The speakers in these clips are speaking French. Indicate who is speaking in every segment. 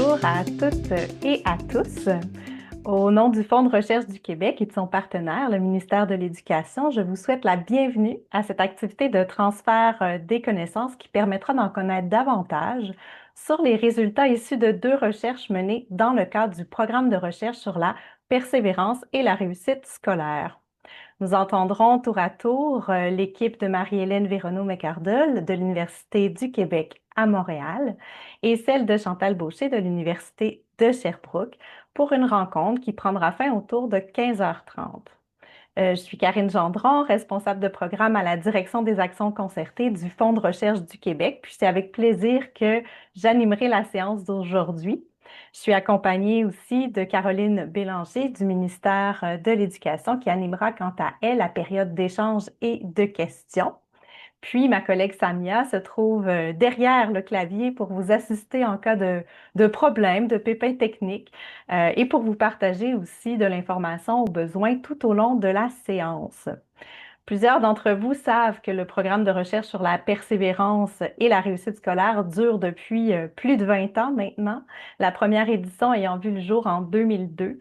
Speaker 1: Bonjour à toutes et à tous. Au nom du Fonds de recherche du Québec et de son partenaire, le ministère de l'Éducation, je vous souhaite la bienvenue à cette activité de transfert des connaissances qui permettra d'en connaître davantage sur les résultats issus de deux recherches menées dans le cadre du programme de recherche sur la persévérance et la réussite scolaire. Nous entendrons tour à tour l'équipe de Marie-Hélène Véronneau-McArdle de l'Université du Québec à Montréal et celle de Chantal Beauchet de l'Université de Sherbrooke pour une rencontre qui prendra fin autour de 15h30. Je suis Karine Gendron, responsable de programme à la Direction des actions concertées du Fonds de recherche du Québec, puis c'est avec plaisir que j'animerai la séance d'aujourd'hui. Je suis accompagnée aussi de Caroline Bélanger du ministère de l'Éducation qui animera quant à elle la période d'échange et de questions. Puis ma collègue Samia se trouve derrière le clavier pour vous assister en cas de problème, de pépins techniques et pour vous partager aussi de l'information au besoin tout au long de la séance. Plusieurs d'entre vous savent que le programme de recherche sur la persévérance et la réussite scolaire dure depuis plus de 20 ans maintenant, la première édition ayant vu le jour en 2002.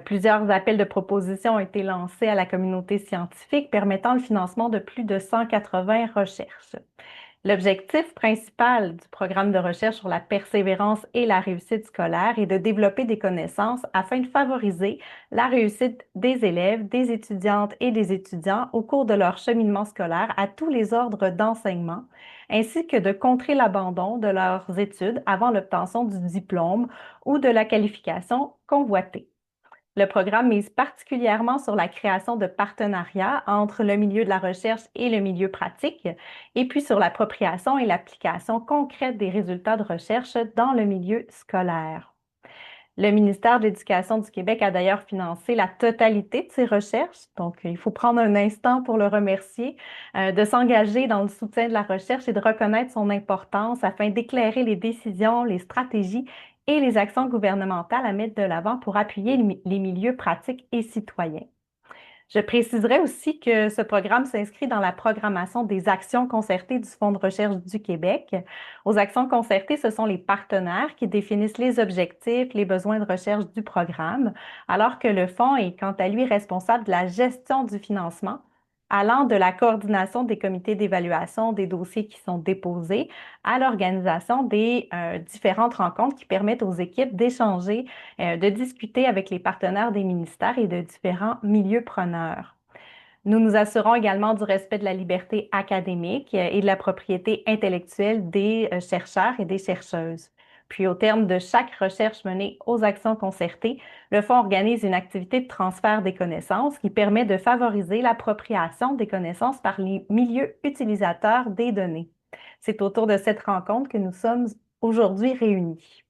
Speaker 1: Plusieurs appels de propositions ont été lancés à la communauté scientifique permettant le financement de plus de 180 recherches. L'objectif principal du programme de recherche sur la persévérance et la réussite scolaire est de développer des connaissances afin de favoriser la réussite des élèves, des étudiantes et des étudiants au cours de leur cheminement scolaire à tous les ordres d'enseignement, ainsi que de contrer l'abandon de leurs études avant l'obtention du diplôme ou de la qualification convoitée. Le programme mise particulièrement sur la création de partenariats entre le milieu de la recherche et le milieu pratique, et puis sur l'appropriation et l'application concrète des résultats de recherche dans le milieu scolaire. Le ministère de l'Éducation du Québec a d'ailleurs financé la totalité de ces recherches, donc il faut prendre un instant pour le remercier, de s'engager dans le soutien de la recherche et de reconnaître son importance afin d'éclairer les décisions, les stratégies et les actions gouvernementales à mettre de l'avant pour appuyer les milieux pratiques et citoyens. Je préciserai aussi que ce programme s'inscrit dans la programmation des actions concertées du Fonds de recherche du Québec. Aux actions concertées, ce sont les partenaires qui définissent les objectifs, les besoins de recherche du programme, alors que le Fonds est quant à lui responsable de la gestion du financement, allant de la coordination des comités d'évaluation des dossiers qui sont déposés à l'organisation des différentes rencontres qui permettent aux équipes d'échanger, de discuter avec les partenaires des ministères et de différents milieux preneurs. Nous nous assurons également du respect de la liberté académique et de la propriété intellectuelle des chercheurs et des chercheuses. Puis, au terme de chaque recherche menée aux actions concertées, le Fonds organise une activité de transfert des connaissances qui permet de favoriser l'appropriation des connaissances par les milieux utilisateurs des données. C'est autour de cette rencontre que nous sommes aujourd'hui réunis.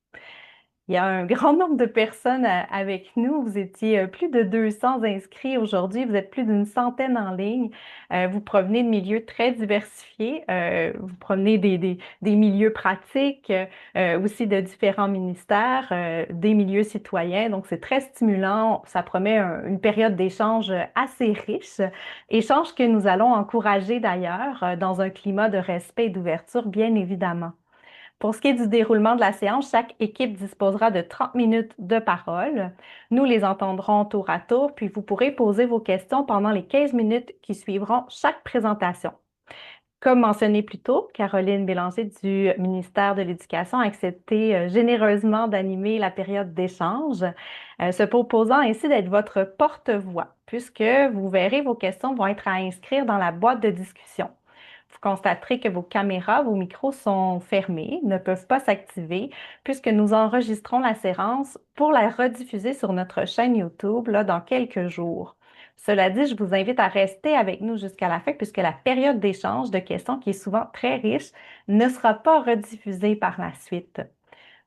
Speaker 1: Il y a un grand nombre de personnes avec nous. Vous étiez plus de 200 inscrits aujourd'hui. Vous êtes plus d'une centaine en ligne. Vous provenez de milieux très diversifiés. Vous provenez des milieux pratiques, aussi de différents ministères, des milieux citoyens. Donc, c'est très stimulant. Ça promet une période d'échange assez riche. Échange que nous allons encourager d'ailleurs dans un climat de respect et d'ouverture, bien évidemment. Pour ce qui est du déroulement de la séance, chaque équipe disposera de 30 minutes de parole. Nous les entendrons tour à tour, puis vous pourrez poser vos questions pendant les 15 minutes qui suivront chaque présentation. Comme mentionné plus tôt, Caroline Bélanger du ministère de l'Éducation a accepté généreusement d'animer la période d'échange, se proposant ainsi d'être votre porte-voix, puisque vous verrez vos questions vont être à inscrire dans la boîte de discussion. Vous constaterez que vos caméras, vos micros sont fermés, ne peuvent pas s'activer, puisque nous enregistrons la séance pour la rediffuser sur notre chaîne YouTube là, dans quelques jours. Cela dit, je vous invite à rester avec nous jusqu'à la fin, puisque la période d'échange de questions, qui est souvent très riche, ne sera pas rediffusée par la suite.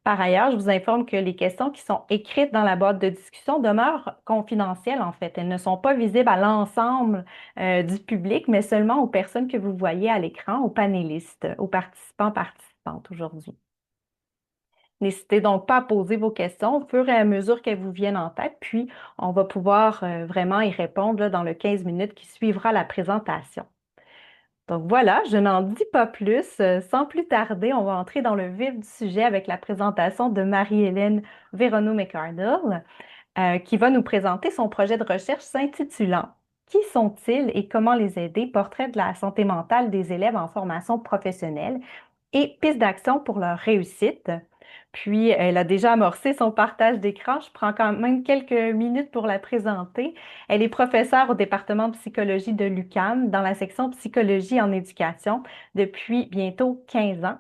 Speaker 1: Par ailleurs, je vous informe que les questions qui sont écrites dans la boîte de discussion demeurent confidentielles, en fait. Elles ne sont pas visibles à l'ensemble du public, mais seulement aux personnes que vous voyez à l'écran, aux panélistes, aux participants, participantes aujourd'hui. N'hésitez donc pas à poser vos questions au fur et à mesure qu'elles vous viennent en tête, puis on va pouvoir vraiment y répondre là, dans le 15 minutes qui suivra la présentation. Donc voilà, je n'en dis pas plus. Sans plus tarder, on va entrer dans le vif du sujet avec la présentation de Marie-Hélène Véronneau-McArdle, qui va nous présenter son projet de recherche s'intitulant Qui sont-ils et comment les aider? Portrait de la santé mentale des élèves en formation professionnelle et pistes d'action pour leur réussite. Puis, elle a déjà amorcé son partage d'écran. Je prends quand même quelques minutes pour la présenter. Elle est professeure au département de psychologie de l'UQAM dans la section psychologie en éducation depuis bientôt 15 ans.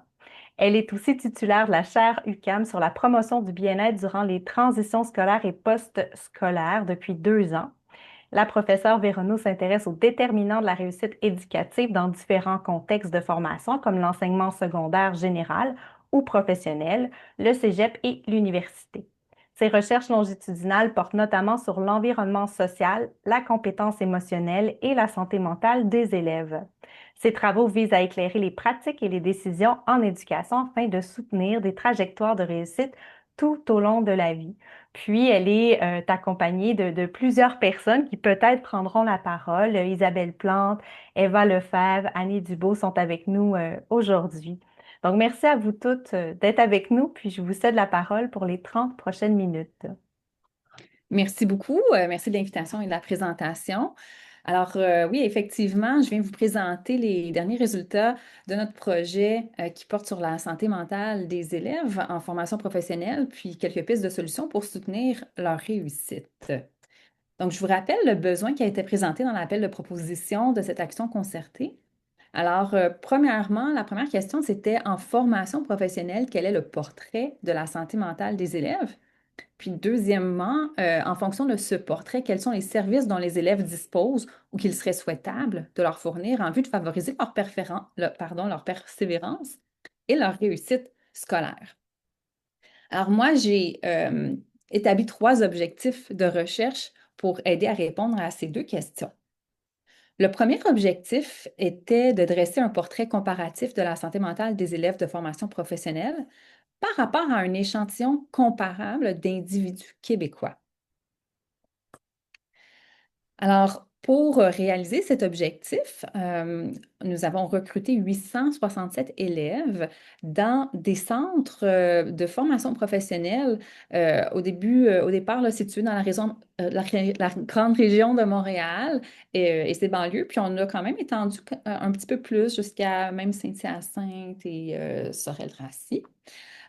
Speaker 1: Elle est aussi titulaire de la chaire UQAM sur la promotion du bien-être durant les transitions scolaires et post-scolaires depuis 2 ans. La professeure Véronneau s'intéresse aux déterminants de la réussite éducative dans différents contextes de formation, comme l'enseignement secondaire général ou professionnel, le cégep et l'université. Ses recherches longitudinales portent notamment sur l'environnement social, la compétence émotionnelle et la santé mentale des élèves. Ses travaux visent à éclairer les pratiques et les décisions en éducation afin de soutenir des trajectoires de réussite tout au long de la vie. Puis, elle est accompagnée de plusieurs personnes qui peut-être prendront la parole. Isabelle Plante, Eva Lefebvre, Annie Dubo sont avec nous aujourd'hui. Donc, merci à vous toutes d'être avec nous, puis je vous cède la parole pour les 30 prochaines minutes.
Speaker 2: Merci beaucoup. Merci de l'invitation et de la présentation. Alors, oui, effectivement, je viens vous présenter les derniers résultats de notre projet qui porte sur la santé mentale des élèves en formation professionnelle, puis quelques pistes de solutions pour soutenir leur réussite. Donc, je vous rappelle le besoin qui a été présenté dans l'appel de proposition de cette action concertée. Alors, premièrement, la première question, c'était en formation professionnelle, quel est le portrait de la santé mentale des élèves? Puis deuxièmement, en fonction de ce portrait, quels sont les services dont les élèves disposent ou qu'il serait souhaitable de leur fournir en vue de favoriser leur persévérance et leur réussite scolaire. Alors moi, j'ai établi 3 objectifs de recherche pour aider à répondre à ces 2 questions. Le premier objectif était de dresser un portrait comparatif de la santé mentale des élèves de formation professionnelle par rapport à un échantillon comparable d'individus québécois. Alors, pour réaliser cet objectif, nous avons recruté 867 élèves dans des centres de formation professionnelle au départ là, situés dans la grande région de Montréal et ses banlieues. Puis on a quand même étendu un petit peu plus jusqu'à même Saint-Hyacinthe et Sorel-Tracy.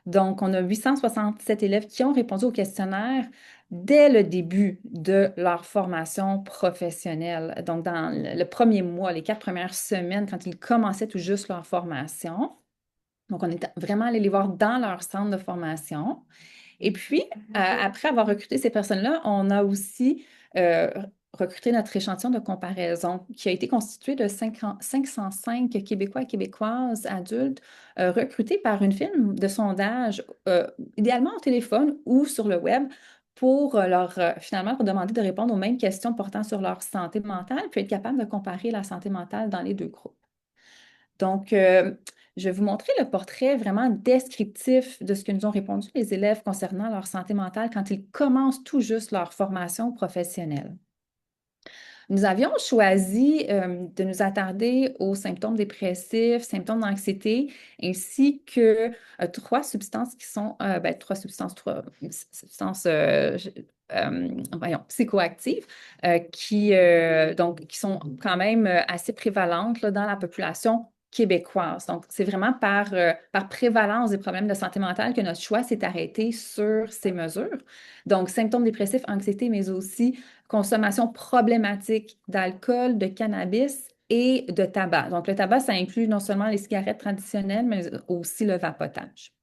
Speaker 2: Donc, on a 867 élèves qui ont répondu au questionnaire dès le début de leur formation professionnelle. Donc, dans le premier mois, les 4 premières semaines, quand ils commençaient tout juste leur formation. Donc, on est vraiment allé les voir dans leur centre de formation. Et puis, après avoir recruté ces personnes-là, on a aussi euh, recruté notre échantillon de comparaison qui a été constitué de 505 Québécois et Québécoises adultes recrutés par une firme de sondage, idéalement au téléphone ou sur le web, pour finalement leur demander de répondre aux mêmes questions portant sur leur santé mentale, puis être capable de comparer la santé mentale dans les 2 groupes. Donc, je vais vous montrer le portrait vraiment descriptif de ce que nous ont répondu les élèves concernant leur santé mentale quand ils commencent tout juste leur formation professionnelle. Nous avions choisi de nous attarder aux symptômes dépressifs, symptômes d'anxiété, ainsi que 3 substances qui sont, 3 substances psychoactives qui sont quand même assez prévalentes là, dans la population québécoise. Donc, c'est vraiment par prévalence des problèmes de santé mentale que notre choix s'est arrêté sur ces mesures. Donc, symptômes dépressifs, anxiété, mais aussi consommation problématique d'alcool, de cannabis et de tabac. Donc, le tabac, ça inclut non seulement les cigarettes traditionnelles, mais aussi le vapotage.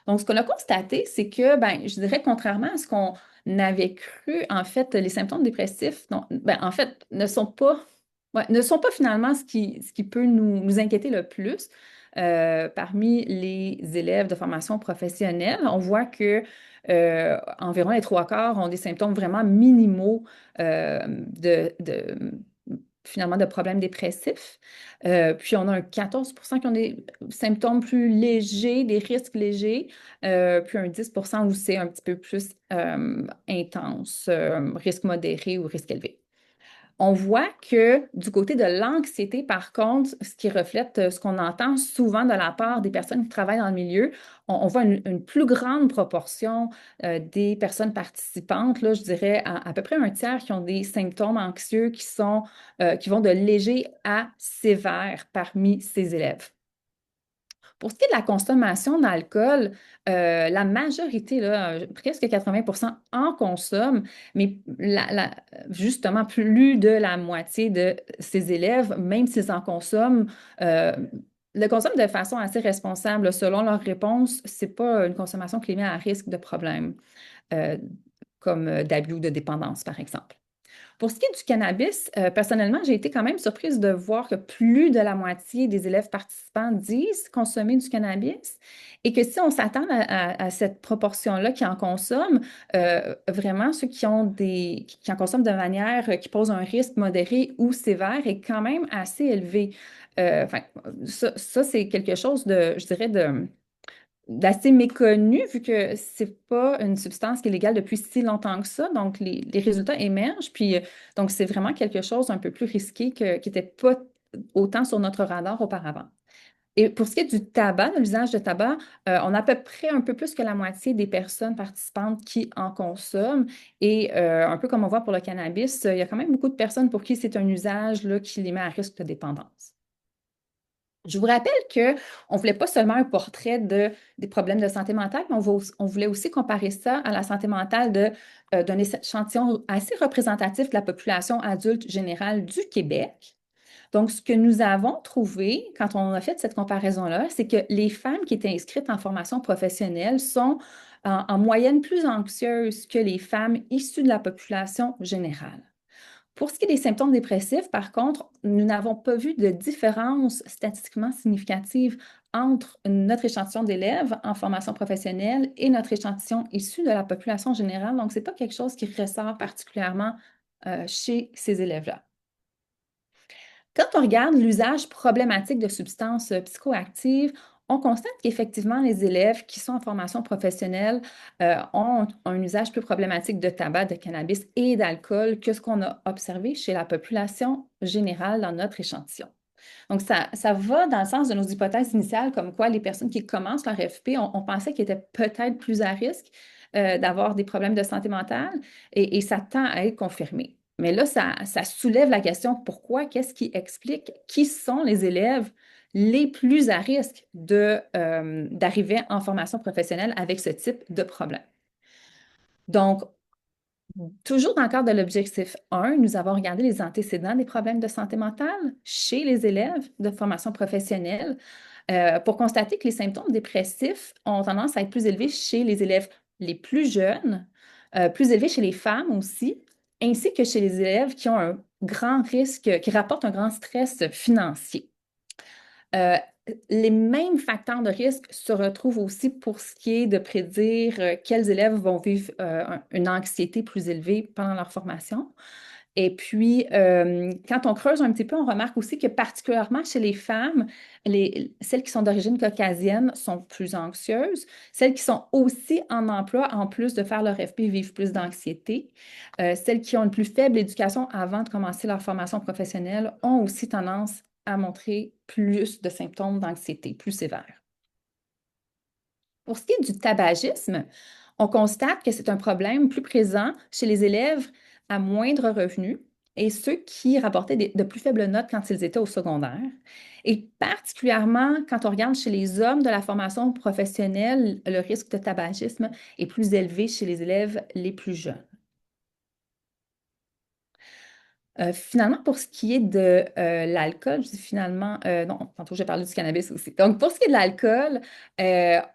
Speaker 2: Donc, ce qu'on a constaté, c'est que, ben, je dirais, contrairement à ce qu'on avait cru, en fait, les symptômes dépressifs, non, ben, en fait, ne sont pas finalement ce qui peut nous inquiéter le plus. Parmi les élèves de formation professionnelle, on voit que environ les 3 quarts ont des symptômes vraiment minimaux finalement de problèmes dépressifs. Puis on a un 14% qui ont des symptômes plus légers, des risques légers, puis un 10% où c'est un petit peu plus intense, risque modéré ou risque élevé. On voit que du côté de l'anxiété, par contre, ce qui reflète ce qu'on entend souvent de la part des personnes qui travaillent dans le milieu, on voit une plus grande proportion des personnes participantes, là, je dirais à peu près un tiers qui ont des symptômes anxieux qui vont de légers à sévères parmi ces élèves. Pour ce qui est de la consommation d'alcool, la majorité, là, presque 80% en consomment, mais justement, plus de la moitié de ces élèves, même s'ils en consomment, euh, le consomment de façon assez responsable. Selon leur réponse, c'est pas une consommation qui les met à risque de problèmes, euh, comme d'abus ou de dépendance, par exemple. Pour ce qui est du cannabis, personnellement, j'ai été quand même surprise de voir que plus de la moitié des élèves participants disent consommer du cannabis et que si on s'attend à cette proportion-là qui en consomment, vraiment ceux qui en consomment de manière qui pose un risque modéré ou sévère est quand même assez élevé. Enfin, ça, c'est quelque chose de, je dirais, d'assez méconnu vu que c'est pas une substance qui est légale depuis si longtemps que ça. Donc, les résultats émergent. Puis, donc, c'est vraiment quelque chose un peu plus risqué qui n'était pas autant sur notre radar auparavant. Et pour ce qui est du tabac, de l'usage de tabac, on a à peu près un peu plus que la moitié des personnes participantes qui en consomment. Et un peu comme on voit pour le cannabis, il y a quand même beaucoup de personnes pour qui c'est un usage là, qui les met à risque de dépendance. Je vous rappelle qu'on ne voulait pas seulement un portrait des problèmes de santé mentale, mais on voulait aussi comparer ça à la santé mentale d'un échantillon assez représentatif de la population adulte générale du Québec. Donc, ce que nous avons trouvé quand on a fait cette comparaison-là, c'est que les femmes qui étaient inscrites en formation professionnelle sont en moyenne plus anxieuses que les femmes issues de la population générale. Pour ce qui est des symptômes dépressifs, par contre, nous n'avons pas vu de différence statistiquement significative entre notre échantillon d'élèves en formation professionnelle et notre échantillon issu de la population générale. Donc, ce n'est pas quelque chose qui ressort particulièrement chez ces élèves-là. Quand on regarde l'usage problématique de substances psychoactives, on constate qu'effectivement, les élèves qui sont en formation professionnelle ont un usage plus problématique de tabac, de cannabis et d'alcool que ce qu'on a observé chez la population générale dans notre échantillon. Donc, ça va dans le sens de nos hypothèses initiales, comme quoi les personnes qui commencent leur FP, on pensait qu'ils étaient peut-être plus à risque d'avoir des problèmes de santé mentale et ça tend à être confirmé. Mais là, ça soulève la question pourquoi, qu'est-ce qui explique qui sont les élèves les plus à risque d'arriver en formation professionnelle avec ce type de problème. Donc, toujours dans le cadre de l'objectif 1, nous avons regardé les antécédents des problèmes de santé mentale chez les élèves de formation professionnelle pour constater que les symptômes dépressifs ont tendance à être plus élevés chez les élèves les plus jeunes, plus élevés chez les femmes aussi, ainsi que chez les élèves qui ont un grand risque, qui rapportent un grand stress financier. Euh, les mêmes facteurs de risque se retrouvent aussi pour ce qui est de prédire quels élèves vont vivre une anxiété plus élevée pendant leur formation. Et puis, quand on creuse un petit peu, on remarque aussi que particulièrement chez les femmes, celles qui sont d'origine caucasienne sont plus anxieuses. Celles qui sont aussi en emploi, en plus de faire leur FP, vivent plus d'anxiété. Celles qui ont une plus faible éducation avant de commencer leur formation professionnelle ont aussi tendance à montrer plus de symptômes d'anxiété plus sévères. Pour ce qui est du tabagisme, on constate que c'est un problème plus présent chez les élèves à moindre revenu et ceux qui rapportaient de plus faibles notes quand ils étaient au secondaire. Et particulièrement quand on regarde chez les hommes de la formation professionnelle, le risque de tabagisme est plus élevé chez les élèves les plus jeunes. Finalement, pour ce qui est de l'alcool, je dis finalement, non, tantôt j'ai parlé du cannabis aussi. Donc, pour ce qui est de l'alcool,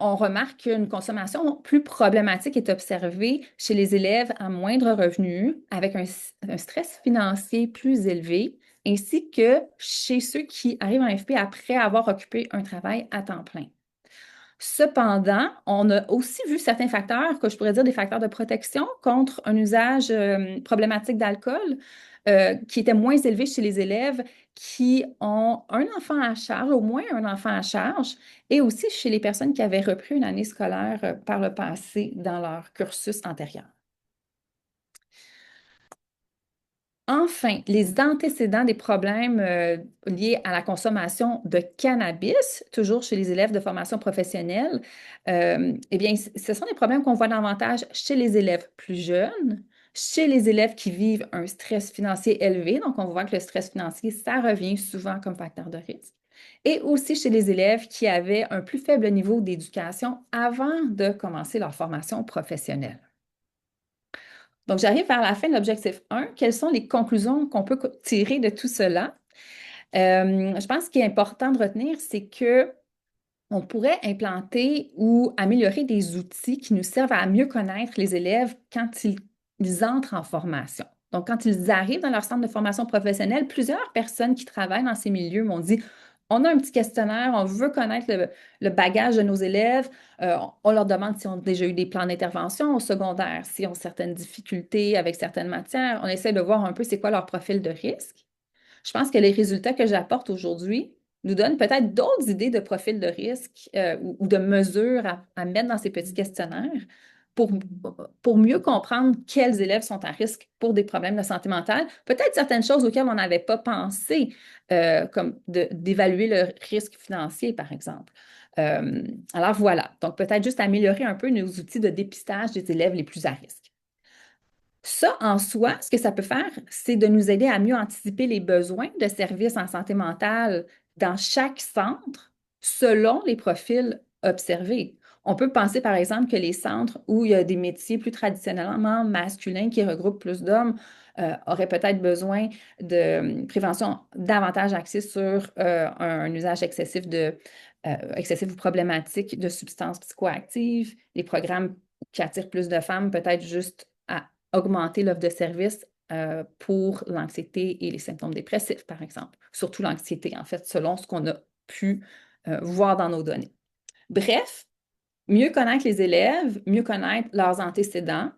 Speaker 2: on remarque qu'une consommation plus problématique est observée chez les élèves à moindre revenu, avec un stress financier plus élevé, ainsi que chez ceux qui arrivent en FP après avoir occupé un travail à temps plein. Cependant, on a aussi vu certains facteurs, que je pourrais dire des facteurs de protection contre un usage problématique d'alcool, qui étaient moins élevés chez les élèves qui ont un enfant à charge, au moins un enfant à charge, et aussi chez les personnes qui avaient repris une année scolaire par le passé dans leur cursus antérieur. Enfin, les antécédents des problèmes liés à la consommation de cannabis, toujours chez les élèves de formation professionnelle, eh bien, ce sont des problèmes qu'on voit davantage chez les élèves plus jeunes, chez les élèves qui vivent un stress financier élevé. Donc, on voit que le stress financier, ça revient souvent comme facteur de risque. Et aussi chez les élèves qui avaient un plus faible niveau d'éducation avant de commencer leur formation professionnelle. Donc, j'arrive vers la fin de l'objectif 1. Quelles sont les conclusions qu'on peut tirer de tout cela? Je pense qu'il est important de retenir, c'est que on pourrait implanter ou améliorer des outils qui nous servent à mieux connaître les élèves quand ils entrent en formation. Donc, quand ils arrivent dans leur centre de formation professionnelle, plusieurs personnes qui travaillent dans ces milieux m'ont dit, on a un petit questionnaire, on veut connaître le bagage de nos élèves, on leur demande s'ils ont déjà eu des plans d'intervention au secondaire, s'ils ont certaines difficultés avec certaines matières, on essaie de voir un peu c'est quoi leur profil de risque. Je pense que les résultats que j'apporte aujourd'hui nous donnent peut-être d'autres idées de profil de risque ou de mesures à mettre dans ces petits questionnaires pour, pour mieux comprendre quels élèves sont à risque pour des problèmes de santé mentale. Peut-être certaines choses auxquelles on n'avait pas pensé, comme d'évaluer le risque financier, par exemple. Alors voilà, donc peut-être juste améliorer un peu nos outils de dépistage des élèves les plus à risque. Ça, en soi, ce que ça peut faire, c'est de nous aider à mieux anticiper les besoins de services en santé mentale dans chaque centre selon les profils observés. On peut penser, par exemple, que les centres où il y a des métiers plus traditionnellement masculins qui regroupent plus d'hommes auraient peut-être besoin de prévention davantage axée sur un usage excessif ou problématique de substances psychoactives, les programmes qui attirent plus de femmes, peut-être juste à augmenter l'offre de services pour l'anxiété et les symptômes dépressifs, par exemple. Surtout l'anxiété, en fait, selon ce qu'on a pu voir dans nos données. Bref, mieux connaître les élèves, mieux connaître leurs antécédents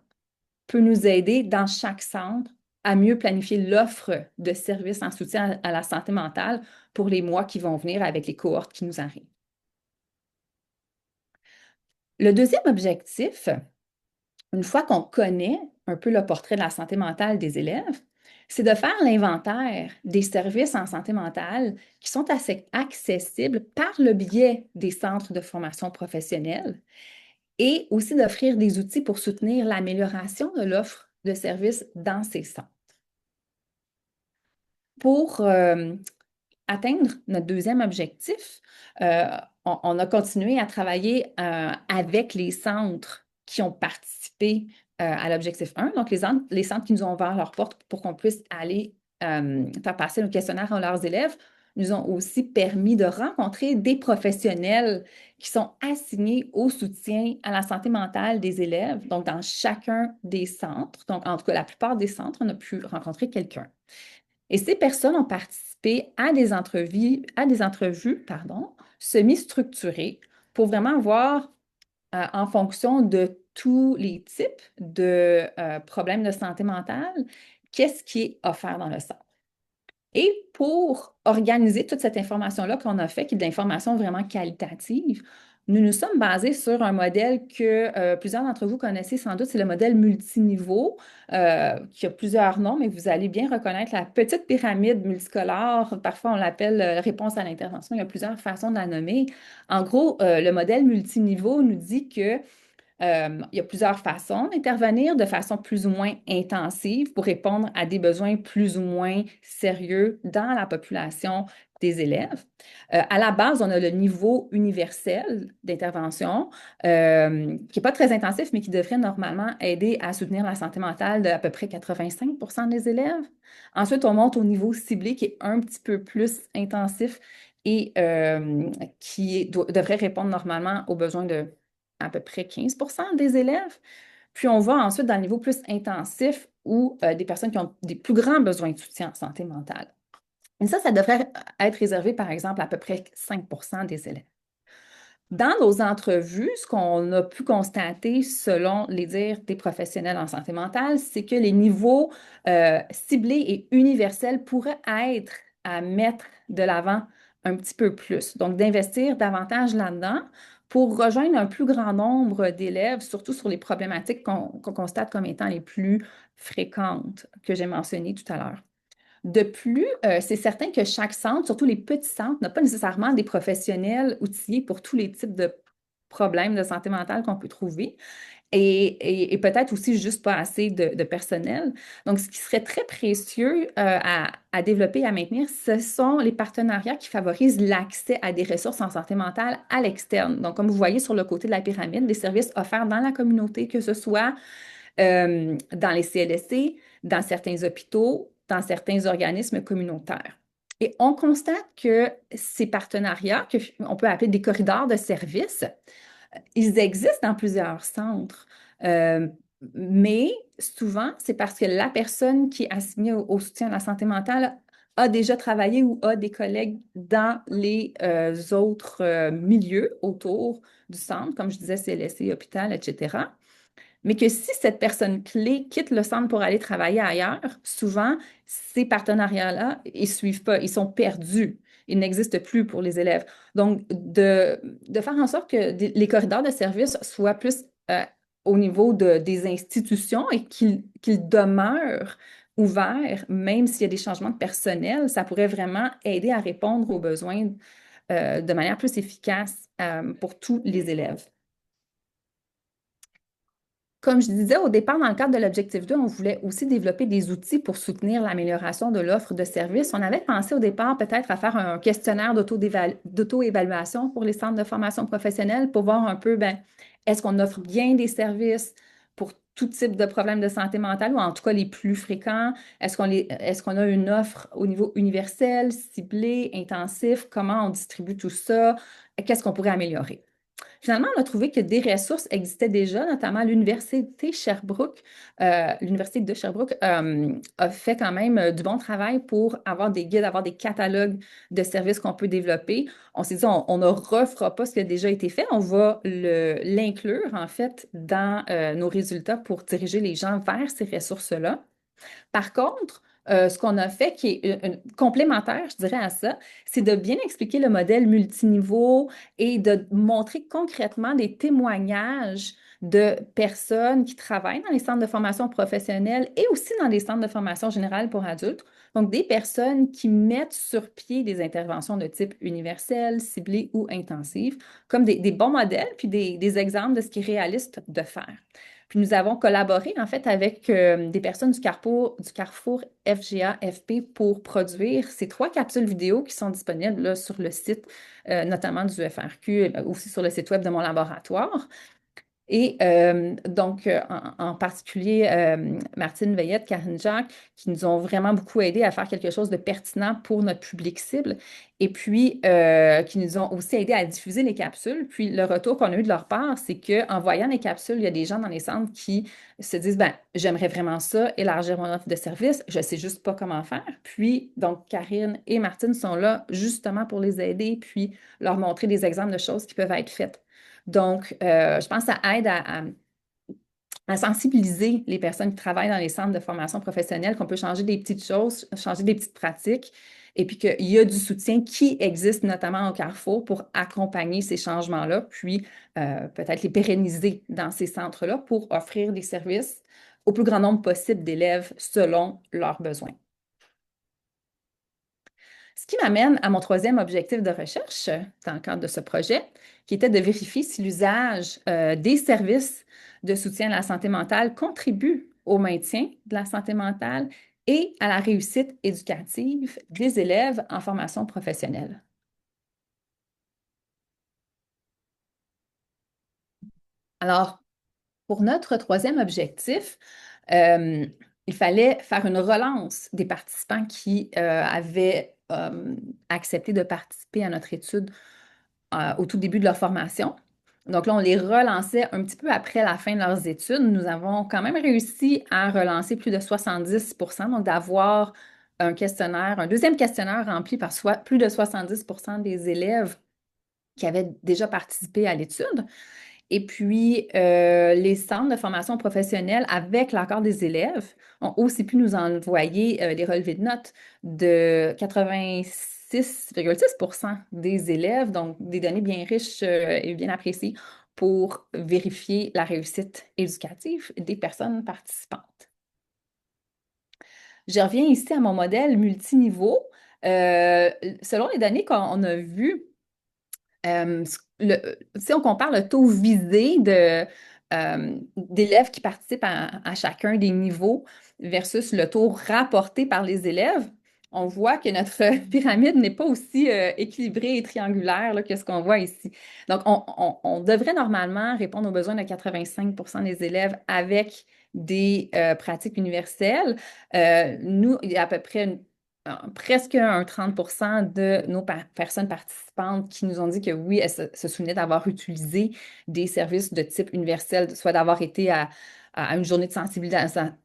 Speaker 2: peut nous aider dans chaque centre à mieux planifier l'offre de services en soutien à la santé mentale pour les mois qui vont venir avec les cohortes qui nous arrivent. Le deuxième objectif, une fois qu'on connaît un peu le portrait de la santé mentale des élèves, c'est de faire l'inventaire des services en santé mentale qui sont assez accessibles par le biais des centres de formation professionnelle et aussi d'offrir des outils pour soutenir l'amélioration de l'offre de services dans ces centres. Pour atteindre notre deuxième objectif, on a continué à travailler avec les centres qui ont participé à l'objectif 1, donc les centres qui nous ont ouvert leurs portes pour qu'on puisse aller faire passer nos questionnaires à leurs élèves, nous ont aussi permis de rencontrer des professionnels qui sont assignés au soutien à la santé mentale des élèves, donc dans chacun des centres. Donc, en tout cas, la plupart des centres, on a pu rencontrer quelqu'un. Et ces personnes ont participé à des entrevues, pardon, semi-structurées pour vraiment voir en fonction de tous les types de problèmes de santé mentale, qu'est-ce qui est offert dans le centre. Et pour organiser toute cette information-là qu'on a fait, qui est de l'information vraiment qualitative, nous nous sommes basés sur un modèle que plusieurs d'entre vous connaissez sans doute, c'est le modèle multiniveau, qui a plusieurs noms, mais vous allez bien reconnaître la petite pyramide multicolore. Parfois, on l'appelle réponse à l'intervention. Il y a plusieurs façons de la nommer. En gros, le modèle multiniveau nous dit que il y a plusieurs façons d'intervenir de façon plus ou moins intensive pour répondre à des besoins plus ou moins sérieux dans la population des élèves. À la base, on a le niveau universel d'intervention qui n'est pas très intensif, mais qui devrait normalement aider à soutenir la santé mentale d'à peu près 85 des élèves. Ensuite, on monte au niveau ciblé qui est un petit peu plus intensif et devrait répondre normalement aux besoins de à peu près 15 des élèves. Puis on va ensuite dans le niveau plus intensif où des personnes qui ont des plus grands besoins de soutien en santé mentale. Et ça devrait être réservé, par exemple, à peu près 5 des élèves. Dans nos entrevues, ce qu'on a pu constater selon les dires des professionnels en santé mentale, c'est que les niveaux ciblés et universels pourraient être à mettre de l'avant un petit peu plus. Donc, d'investir davantage là-dedans pour rejoindre un plus grand nombre d'élèves, surtout sur les problématiques qu'on constate comme étant les plus fréquentes que j'ai mentionnées tout à l'heure. De plus, c'est certain que chaque centre, surtout les petits centres, n'a pas nécessairement des professionnels outillés pour tous les types de problèmes de santé mentale qu'on peut trouver et peut-être aussi juste pas assez de personnel. Donc, ce qui serait très précieux à développer et à maintenir, ce sont les partenariats qui favorisent l'accès à des ressources en santé mentale à l'externe. Donc, comme vous voyez sur le côté de la pyramide, des services offerts dans la communauté, que ce soit dans les CLSC, dans certains hôpitaux, dans certains organismes communautaires. Et on constate que ces partenariats, qu'on peut appeler des corridors de services, ils existent dans plusieurs centres, euh, mais souvent, c'est parce que la personne qui est assignée au soutien à la santé mentale a déjà travaillé ou a des collègues dans les autres milieux autour du centre, comme je disais, CLSC, hôpital, etc. Mais que si cette personne clé quitte le centre pour aller travailler ailleurs, souvent, ces partenariats-là, ils ne suivent pas, ils sont perdus. Ils n'existent plus pour les élèves. Donc, de faire en sorte que les corridors de service soient plus au niveau des institutions et qu'ils demeurent ouverts, même s'il y a des changements de personnel, ça pourrait vraiment aider à répondre aux besoins de manière plus efficace pour tous les élèves. Comme je disais au départ, dans le cadre de l'objectif 2, on voulait aussi développer des outils pour soutenir l'amélioration de l'offre de services. On avait pensé au départ peut-être à faire un questionnaire d'auto-évaluation pour les centres de formation professionnelle pour voir un peu, ben, est-ce qu'on offre bien des services pour tout type de problèmes de santé mentale ou en tout cas les plus fréquents? Est-ce qu'on a une offre au niveau universel, ciblé, intensif? Comment on distribue tout ça? Qu'est-ce qu'on pourrait améliorer? Finalement, on a trouvé que des ressources existaient déjà, notamment l'Université de Sherbrooke a fait quand même du bon travail pour avoir des guides, avoir des catalogues de services qu'on peut développer. On s'est dit, on ne refera pas ce qui a déjà été fait, on va l'inclure en fait dans nos résultats pour diriger les gens vers ces ressources-là. Par contre, ce qu'on a fait qui est complémentaire, je dirais, à ça, c'est de bien expliquer le modèle multiniveau et de montrer concrètement des témoignages de personnes qui travaillent dans les centres de formation professionnelle et aussi dans les centres de formation générale pour adultes. Donc, des personnes qui mettent sur pied des interventions de type universel, ciblé ou intensif, comme des bons modèles, puis des exemples de ce qui est réaliste de faire. Puis nous avons collaboré en fait avec des personnes du Carrefour FGA-FP pour produire ces 3 capsules vidéo qui sont disponibles là, sur le site, notamment du FRQ, aussi sur le site web de mon laboratoire. Et donc, en particulier, Martine Veillette, Karine Jacques, qui nous ont vraiment beaucoup aidé à faire quelque chose de pertinent pour notre public cible, et puis qui nous ont aussi aidé à diffuser les capsules. Puis le retour qu'on a eu de leur part, c'est qu'en voyant les capsules, il y a des gens dans les centres qui se disent, ben, j'aimerais vraiment ça, élargir mon offre de service, je ne sais juste pas comment faire. Puis, donc, Karine et Martine sont là justement pour les aider, puis leur montrer des exemples de choses qui peuvent être faites. Donc, je pense que ça aide à sensibiliser les personnes qui travaillent dans les centres de formation professionnelle, qu'on peut changer des petites choses, changer des petites pratiques, et puis qu'il y a du soutien qui existe notamment au Carrefour pour accompagner ces changements-là, puis peut-être les pérenniser dans ces centres-là pour offrir des services au plus grand nombre possible d'élèves selon leurs besoins. Ce qui m'amène à mon troisième objectif de recherche dans le cadre de ce projet, qui était de vérifier si l'usage des services de soutien à la santé mentale contribue au maintien de la santé mentale et à la réussite éducative des élèves en formation professionnelle. Alors, pour notre troisième objectif, euh, il fallait faire une relance des participants qui avaient accepté de participer à notre étude au tout début de leur formation. Donc là, on les relançait un petit peu après la fin de leurs études. Nous avons quand même réussi à relancer plus de 70%, donc d'avoir un questionnaire, un deuxième questionnaire rempli par plus de 70% des élèves qui avaient déjà participé à l'étude. Et puis, les centres de formation professionnelle, avec l'accord des élèves, ont aussi pu nous envoyer les relevés de notes de 86,6% des élèves, donc des données bien riches et bien appréciées pour vérifier la réussite éducative des personnes participantes. Je reviens ici à mon modèle multiniveau. Selon les données qu'on a vues, si on compare le taux visé d'élèves qui participent à chacun des niveaux versus le taux rapporté par les élèves, on voit que notre pyramide n'est pas aussi équilibrée et triangulaire là, que ce qu'on voit ici. Donc, on devrait normalement répondre aux besoins de 85 des élèves avec des pratiques universelles. Nous, il y a à peu près presque un 30 de nos personnes participantes qui nous ont dit que oui, elles se souvenaient d'avoir utilisé des services de type universel, soit d'avoir été à une journée de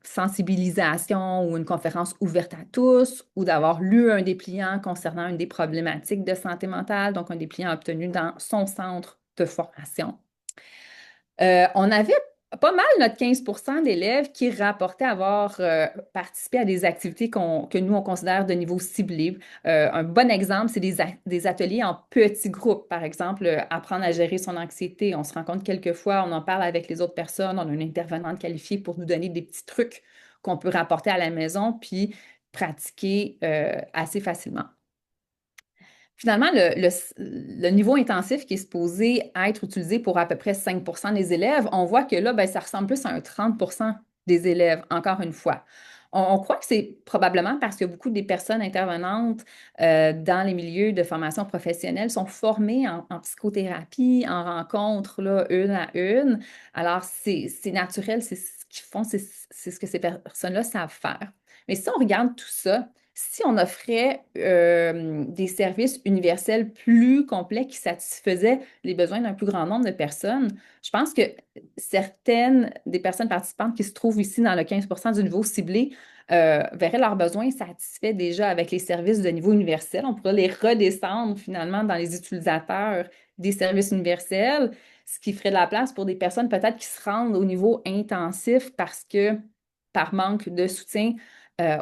Speaker 2: sensibilisation ou une conférence ouverte à tous, ou d'avoir lu un dépliant concernant une des problématiques de santé mentale, donc un dépliant obtenu dans son centre de formation. On avait pas mal notre 15 d'élèves qui rapportaient avoir participé à des activités que nous, on considère de niveau ciblé. Un bon exemple, c'est des ateliers en petits groupes. Par exemple, apprendre à gérer son anxiété. On se rencontre quelquefois, on en parle avec les autres personnes, on a une intervenante qualifiée pour nous donner des petits trucs qu'on peut rapporter à la maison puis pratiquer assez facilement. Finalement, le niveau intensif qui est supposé être utilisé pour à peu près 5 des élèves, on voit que là, ben, ça ressemble plus à un 30 des élèves, encore une fois. On croit que c'est probablement parce que beaucoup des personnes intervenantes dans les milieux de formation professionnelle sont formées en psychothérapie, en rencontres là, une à une. Alors, c'est naturel, c'est ce qu'ils font, c'est ce que ces personnes-là savent faire. Mais si on regarde tout ça, si on offrait des services universels plus complets qui satisfaisaient les besoins d'un plus grand nombre de personnes, je pense que certaines des personnes participantes qui se trouvent ici dans le 15 du niveau ciblé verraient leurs besoins satisfaits déjà avec les services de niveau universel. On pourrait les redescendre finalement dans les utilisateurs des services universels, ce qui ferait de la place pour des personnes peut-être qui se rendent au niveau intensif parce que par manque de soutien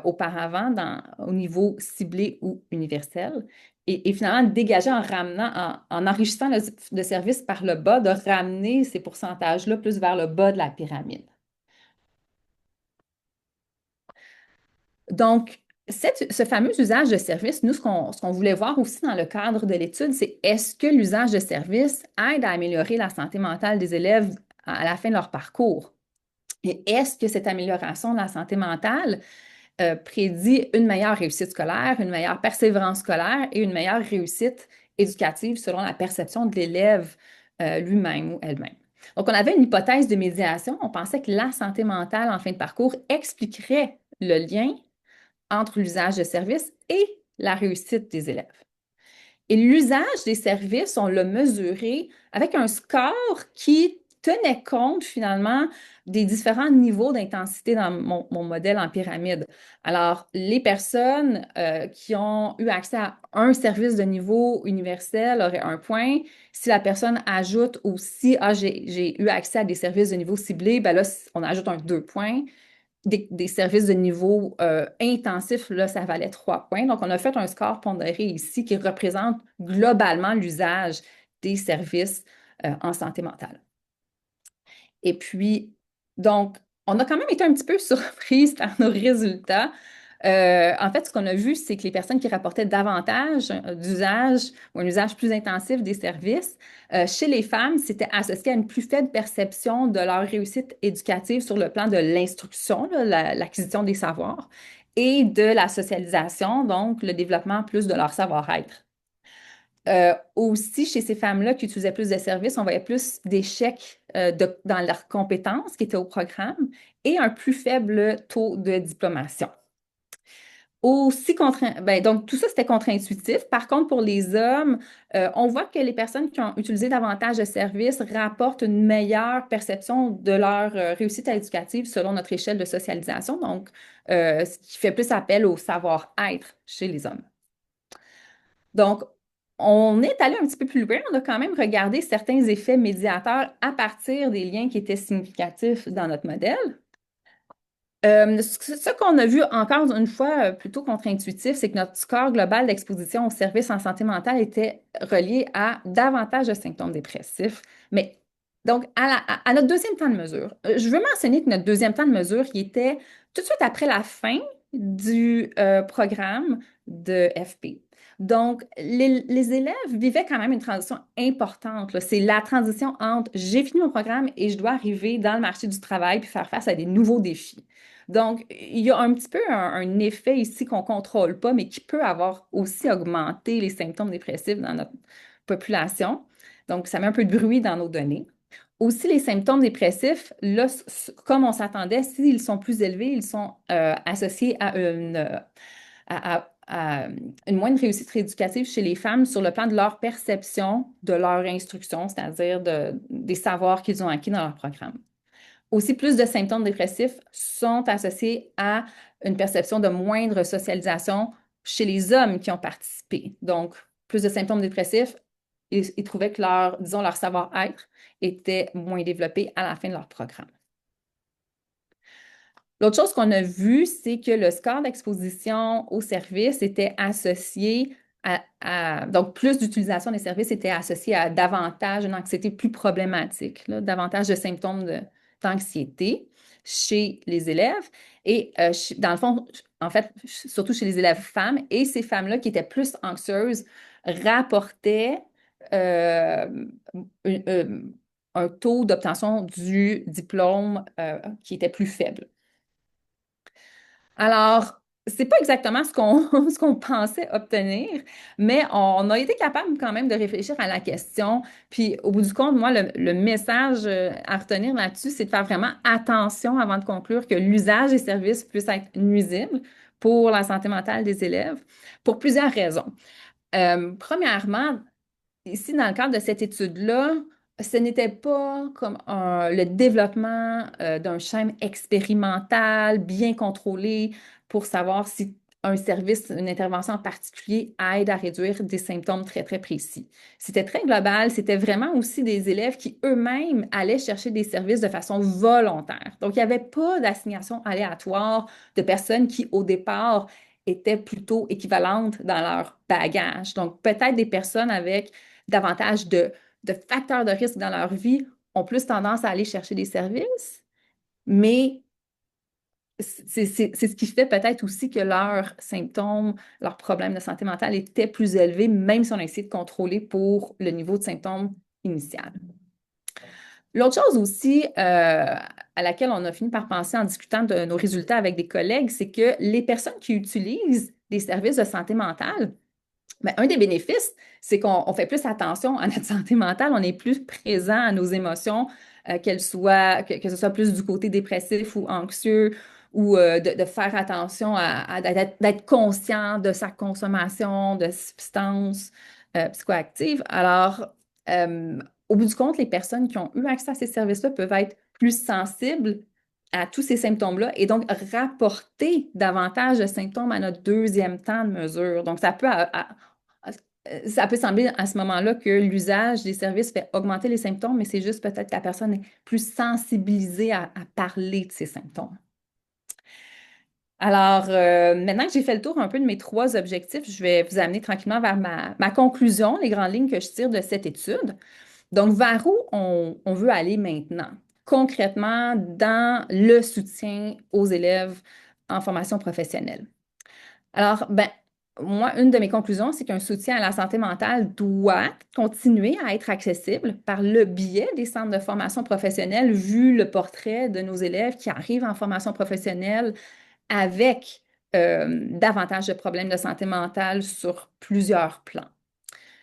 Speaker 2: auparavant au niveau ciblé ou universel. Et finalement, dégager en ramenant, en enrichissant le service par le bas, de ramener ces pourcentages-là plus vers le bas de la pyramide. Donc, ce fameux usage de service, nous, ce qu'on voulait voir aussi dans le cadre de l'étude, c'est est-ce que l'usage de service aide à améliorer la santé mentale des élèves à la fin de leur parcours? Et est-ce que cette amélioration de la santé mentale prédit une meilleure réussite scolaire, une meilleure persévérance scolaire et une meilleure réussite éducative selon la perception de l'élève lui-même ou elle-même. Donc, on avait une hypothèse de médiation. On pensait que la santé mentale en fin de parcours expliquerait le lien entre l'usage de services et la réussite des élèves. Et l'usage des services, on l'a mesuré avec un score qui tenait compte finalement des différents niveaux d'intensité dans mon modèle en pyramide. Alors, les personnes qui ont eu accès à un service de niveau universel auraient un point. Si la personne ajoute aussi, j'ai eu accès à des services de niveau ciblé, ben là, on ajoute un 2 points. Des services de niveau intensif, là, ça valait 3 points. Donc, on a fait un score pondéré ici qui représente globalement l'usage des services en santé mentale. Et puis, donc, on a quand même été un petit peu surprise par nos résultats. En fait, ce qu'on a vu, c'est que les personnes qui rapportaient davantage d'usage ou un usage plus intensif des services, chez les femmes, c'était associé à une plus faible perception de leur réussite éducative sur le plan de l'instruction, l'acquisition des savoirs, et de la socialisation, donc le développement plus de leur savoir-être. Aussi, chez ces femmes-là qui utilisaient plus de services, on voyait plus d'échecs dans leurs compétences qui étaient au programme et un plus faible taux de diplomation. Donc, tout ça, c'était contre-intuitif. Par contre, pour les hommes, on voit que les personnes qui ont utilisé davantage de services rapportent une meilleure perception de leur réussite éducative selon notre échelle de socialisation, donc ce qui fait plus appel au savoir-être chez les hommes. Donc, on est allé un petit peu plus loin. On a quand même regardé certains effets médiateurs à partir des liens qui étaient significatifs dans notre modèle. Ce qu'on a vu encore une fois plutôt contre-intuitif, c'est que notre score global d'exposition aux services en santé mentale était relié à davantage de symptômes dépressifs. Mais donc, à notre deuxième temps de mesure, je veux mentionner que notre deuxième temps de mesure, il était tout de suite après la fin du programme de FP. Donc, les élèves vivaient quand même une transition importante, là. C'est la transition entre j'ai fini mon programme et je dois arriver dans le marché du travail puis faire face à des nouveaux défis. Donc, il y a un petit peu un effet ici qu'on ne contrôle pas, mais qui peut avoir aussi augmenté les symptômes dépressifs dans notre population. Donc, ça met un peu de bruit dans nos données. Aussi, les symptômes dépressifs, là, comme on s'attendait, s'ils sont plus élevés, ils sont associés à une moindre réussite éducative chez les femmes sur le plan de leur perception de leur instruction, c'est-à-dire des savoirs qu'ils ont acquis dans leur programme. Aussi, plus de symptômes dépressifs sont associés à une perception de moindre socialisation chez les hommes qui ont participé. Donc, plus de symptômes dépressifs, ils trouvaient que disons, leur savoir-être était moins développé à la fin de leur programme. L'autre chose qu'on a vu, c'est que le score d'exposition au service était associé donc plus d'utilisation des services était associé à davantage une anxiété plus problématique, là, davantage de symptômes d'anxiété chez les élèves et dans le fond, en fait, surtout chez les élèves femmes, et ces femmes-là qui étaient plus anxieuses rapportaient euh, un un taux d'obtention du diplôme qui était plus faible. Alors, c'est pas exactement ce qu'on ce qu'on pensait obtenir, mais on a été capable quand même de réfléchir à la question. Puis, au bout du compte, moi, le message à retenir là-dessus, c'est de faire vraiment attention avant de conclure que l'usage des services puisse être nuisible pour la santé mentale des élèves, pour plusieurs raisons. Premièrement, ici, dans le cadre de cette étude-là, ce n'était pas comme le développement d'un schème expérimental bien contrôlé pour savoir si un service, une intervention en particulier aide à réduire des symptômes très, très précis. C'était très global. C'était vraiment aussi des élèves qui eux-mêmes allaient chercher des services de façon volontaire. Donc, il n'y avait pas d'assignation aléatoire de personnes qui, au départ, étaient plutôt équivalentes dans leur bagage. Donc, peut-être des personnes avec davantage de facteurs de risque dans leur vie ont plus tendance à aller chercher des services, mais c'est ce qui fait peut-être aussi que leurs symptômes, leurs problèmes de santé mentale étaient plus élevés, même si on a essayé de contrôler pour le niveau de symptômes initial. L'autre chose aussi à laquelle on a fini par penser en discutant de nos résultats avec des collègues, c'est que les personnes qui utilisent des services de santé mentale, ben, un des bénéfices, c'est qu'on fait plus attention à notre santé mentale, on est plus présent à nos émotions, que ce soit plus du côté dépressif ou anxieux, ou de faire attention d'être conscient de sa consommation de substances psychoactives. Alors, euh, au bout du compte, les personnes qui ont eu accès à ces services-là peuvent être plus sensibles à tous ces symptômes-là et donc rapporter davantage de symptômes à notre deuxième temps de mesure. Donc, ça peut sembler à ce moment-là que l'usage des services fait augmenter les symptômes, mais c'est juste peut-être que la personne est plus sensibilisée à parler de ses symptômes. Alors, maintenant que j'ai fait le tour un peu de mes trois objectifs, je vais vous amener tranquillement vers ma conclusion, les grandes lignes que je tire de cette étude. Donc, vers où on veut aller maintenant? Concrètement, dans le soutien aux élèves en formation professionnelle. Alors, ben, moi, une de mes conclusions, c'est qu'un soutien à la santé mentale doit continuer à être accessible par le biais des centres de formation professionnelle, vu le portrait de nos élèves qui arrivent en formation professionnelle avec davantage de problèmes de santé mentale sur plusieurs plans.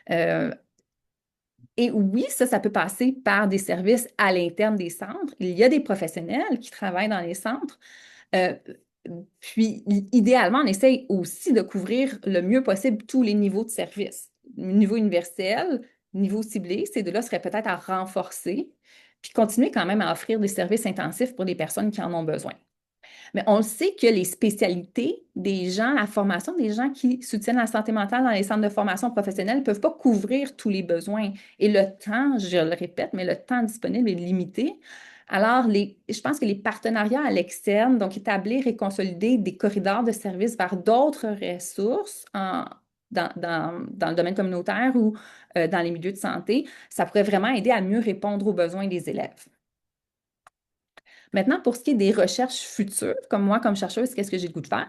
Speaker 2: Euh, et oui, ça peut passer par des services à l'interne des centres. Il y a des professionnels qui travaillent dans les centres. Euh, Puis, idéalement, on essaye aussi de couvrir le mieux possible tous les niveaux de service. Niveau universel, niveau ciblé, ces deux-là seraient peut-être à renforcer, puis continuer quand même à offrir des services intensifs pour les personnes qui en ont besoin. Mais on sait que les spécialités des gens, la formation des gens qui soutiennent la santé mentale dans les centres de formation professionnelle ne peuvent pas couvrir tous les besoins. Et le temps, je le répète, mais le temps disponible est limité. Alors, je pense que les partenariats à l'externe, donc établir et consolider des corridors de services vers d'autres ressources dans le domaine communautaire ou dans les milieux de santé, ça pourrait vraiment aider à mieux répondre aux besoins des élèves. Maintenant, pour ce qui est des recherches futures, comme moi, comme chercheuse, qu'est-ce que j'ai le goût de faire?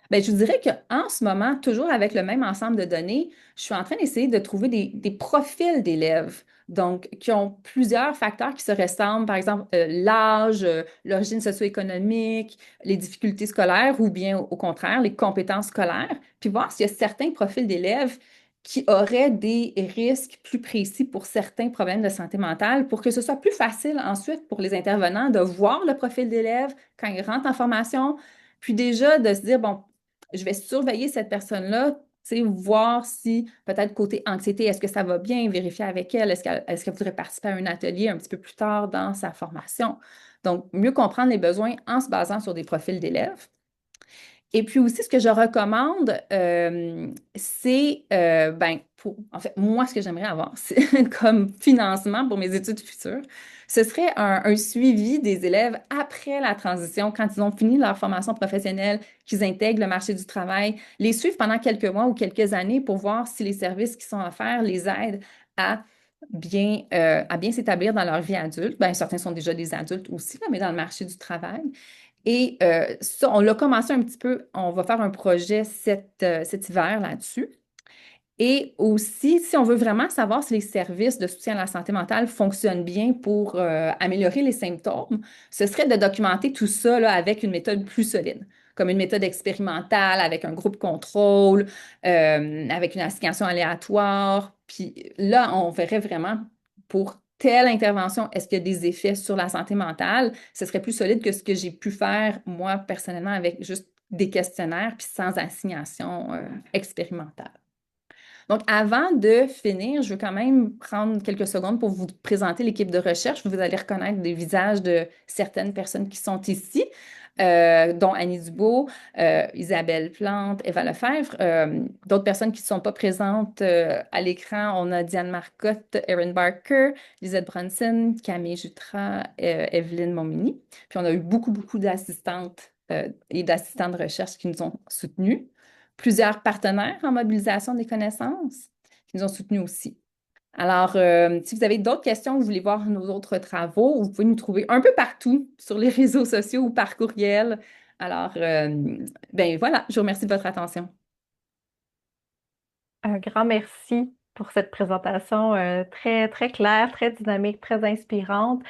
Speaker 2: Bien, je vous dirais qu'en ce moment, toujours avec le même ensemble de données, je suis en train d'essayer de trouver des profils d'élèves, donc qui ont plusieurs facteurs qui se ressemblent, par exemple l'âge, l'origine socio-économique, les difficultés scolaires ou bien au contraire les compétences scolaires, puis voir s'il y a certains profils d'élèves qui auraient des risques plus précis pour certains problèmes de santé mentale pour que ce soit plus facile ensuite pour les intervenants de voir le profil d'élève quand ils rentrent en formation, puis déjà de se dire, bon, je vais surveiller cette personne-là, tu sais, voir si peut-être côté anxiété, est-ce que ça va bien, vérifier avec elle, est-ce qu'elle voudrait participer à un atelier un petit peu plus tard dans sa formation. Donc, mieux comprendre les besoins en se basant sur des profils d'élèves. Et puis aussi, ce que je recommande, c'est, ben, en fait, moi, ce que j'aimerais avoir, c'est comme financement pour mes études futures, ce serait un suivi des élèves après la transition, quand ils ont fini leur formation professionnelle, qu'ils intègrent le marché du travail, les suivre pendant quelques mois ou quelques années pour voir si les services qui sont offerts les aident à bien s'établir dans leur vie adulte. Ben, certains sont déjà des adultes aussi, là, mais dans le marché du travail. Et ça, on l'a commencé un petit peu, on va faire un projet cet hiver là-dessus. Et aussi, si on veut vraiment savoir si les services de soutien à la santé mentale fonctionnent bien pour améliorer les symptômes, ce serait de documenter tout ça là, avec une méthode plus solide, comme une méthode expérimentale, avec un groupe contrôle, avec une assignation aléatoire. Puis là, on verrait vraiment pour telle intervention, est-ce qu'il y a des effets sur la santé mentale? Ce serait plus solide que ce que j'ai pu faire, moi, personnellement, avec juste des questionnaires, puis sans assignation expérimentale. Donc, avant de finir, je veux quand même prendre quelques secondes pour vous présenter l'équipe de recherche. Vous allez reconnaître des visages de certaines personnes qui sont ici, dont Annie Dubois, Isabelle Plante, Eva Lefebvre. D'autres personnes qui ne sont pas présentes à l'écran, on a Diane Marcotte, Erin Barker, Lisette Bronson, Camille Jutras, Evelyne Momini. Puis on a eu beaucoup, beaucoup d'assistantes et d'assistants de recherche qui nous ont soutenus, plusieurs partenaires en mobilisation des connaissances qui nous ont soutenus aussi. Alors, si vous avez d'autres questions, vous voulez voir nos autres travaux, vous pouvez nous trouver un peu partout sur les réseaux sociaux ou par courriel. Alors, ben voilà, je vous remercie de votre attention.
Speaker 1: Un grand merci pour cette présentation très, très claire, très dynamique, très inspirante.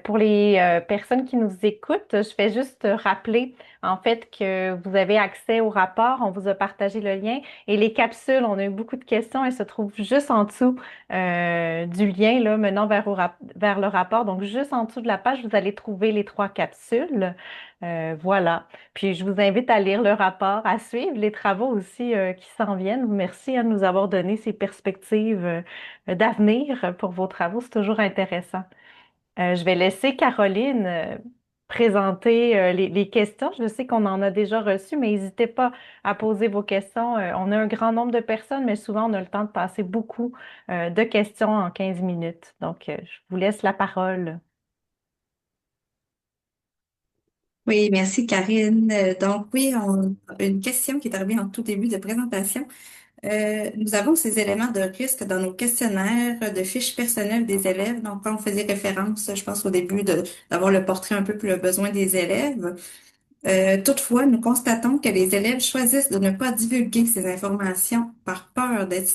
Speaker 1: Pour les personnes qui nous écoutent, je fais juste rappeler en fait que vous avez accès au rapport. On vous a partagé le lien et les capsules, on a eu beaucoup de questions. Elles se trouvent juste en dessous du lien là, menant vers le rapport. Donc, juste en dessous de la page, vous allez trouver les 3 capsules. Voilà. Puis je vous invite à lire le rapport, à suivre les travaux aussi qui s'en viennent. Merci de nous avoir donné ces perspectives d'avenir pour vos travaux. C'est toujours intéressant. Je vais laisser Caroline présenter les questions. Je sais qu'on en a déjà reçu, mais n'hésitez pas à poser vos questions. On a un grand nombre de personnes, mais souvent on a le temps de passer beaucoup de questions en 15 minutes. Donc, je vous laisse la parole.
Speaker 3: Oui, merci Karine. Donc oui, une question qui est arrivée en tout début de présentation. Nous avons ces éléments de risque dans nos questionnaires de fiches personnelles des élèves. Donc, quand on faisait référence, je pense au début d'avoir le portrait un peu plus le besoin des élèves. Toutefois, nous constatons que les élèves choisissent de ne pas divulguer ces informations par peur d'être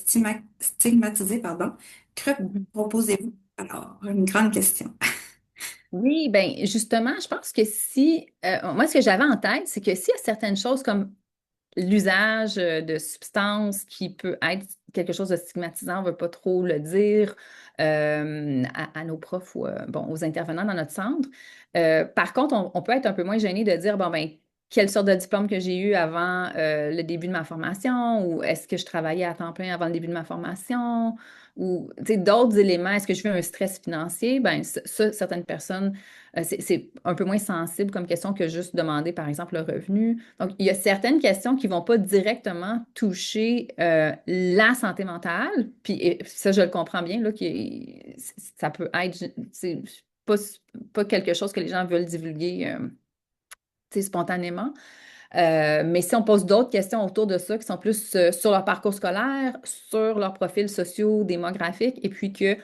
Speaker 3: stigmatisés, pardon. Que
Speaker 2: Mhm.
Speaker 3: proposez-vous? Alors, une grande question.
Speaker 2: Oui, ben justement, je pense que si, moi, ce que j'avais en tête, c'est que s'il y a certaines choses comme l'usage de substances qui peut être quelque chose de stigmatisant, on ne veut pas trop le dire à nos profs ou bon, aux intervenants dans notre centre. Par contre, on peut être un peu moins gêné de dire, bon, ben, quelle sorte de diplôme que j'ai eu avant le début de ma formation ou est-ce que je travaillais à temps plein avant le début de ma formation ou d'autres éléments, est-ce que je vis un stress financier? Ben, ça, certaines personnes c'est un peu moins sensible comme question que juste demander, par exemple, le revenu. Donc, il y a certaines questions qui ne vont pas directement toucher la santé mentale. Puis ça, je le comprends bien, là, ça peut être c'est pas, pas quelque chose que les gens veulent divulguer spontanément. Mais si on pose d'autres questions autour de ça qui sont plus sur leur parcours scolaire, sur leur profil socio-démographique, et puis que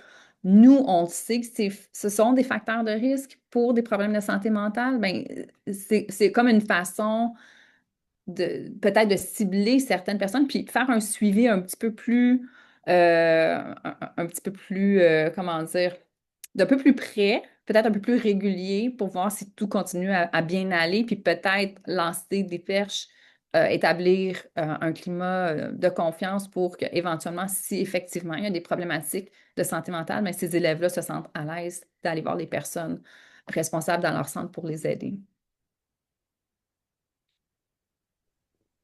Speaker 2: nous, on sait que ce sont des facteurs de risque pour des problèmes de santé mentale, ben, c'est comme une façon peut-être de cibler certaines personnes, puis de faire un suivi un petit peu plus, un petit peu plus, comment dire, d'un peu plus près, peut-être un peu plus régulier pour voir si tout continue à bien aller, puis peut-être lancer des perches, établir un climat de confiance pour que éventuellement, si effectivement il y a des problématiques de santé mentale, mais ces élèves-là se sentent à l'aise d'aller voir les personnes responsables dans leur centre pour les aider.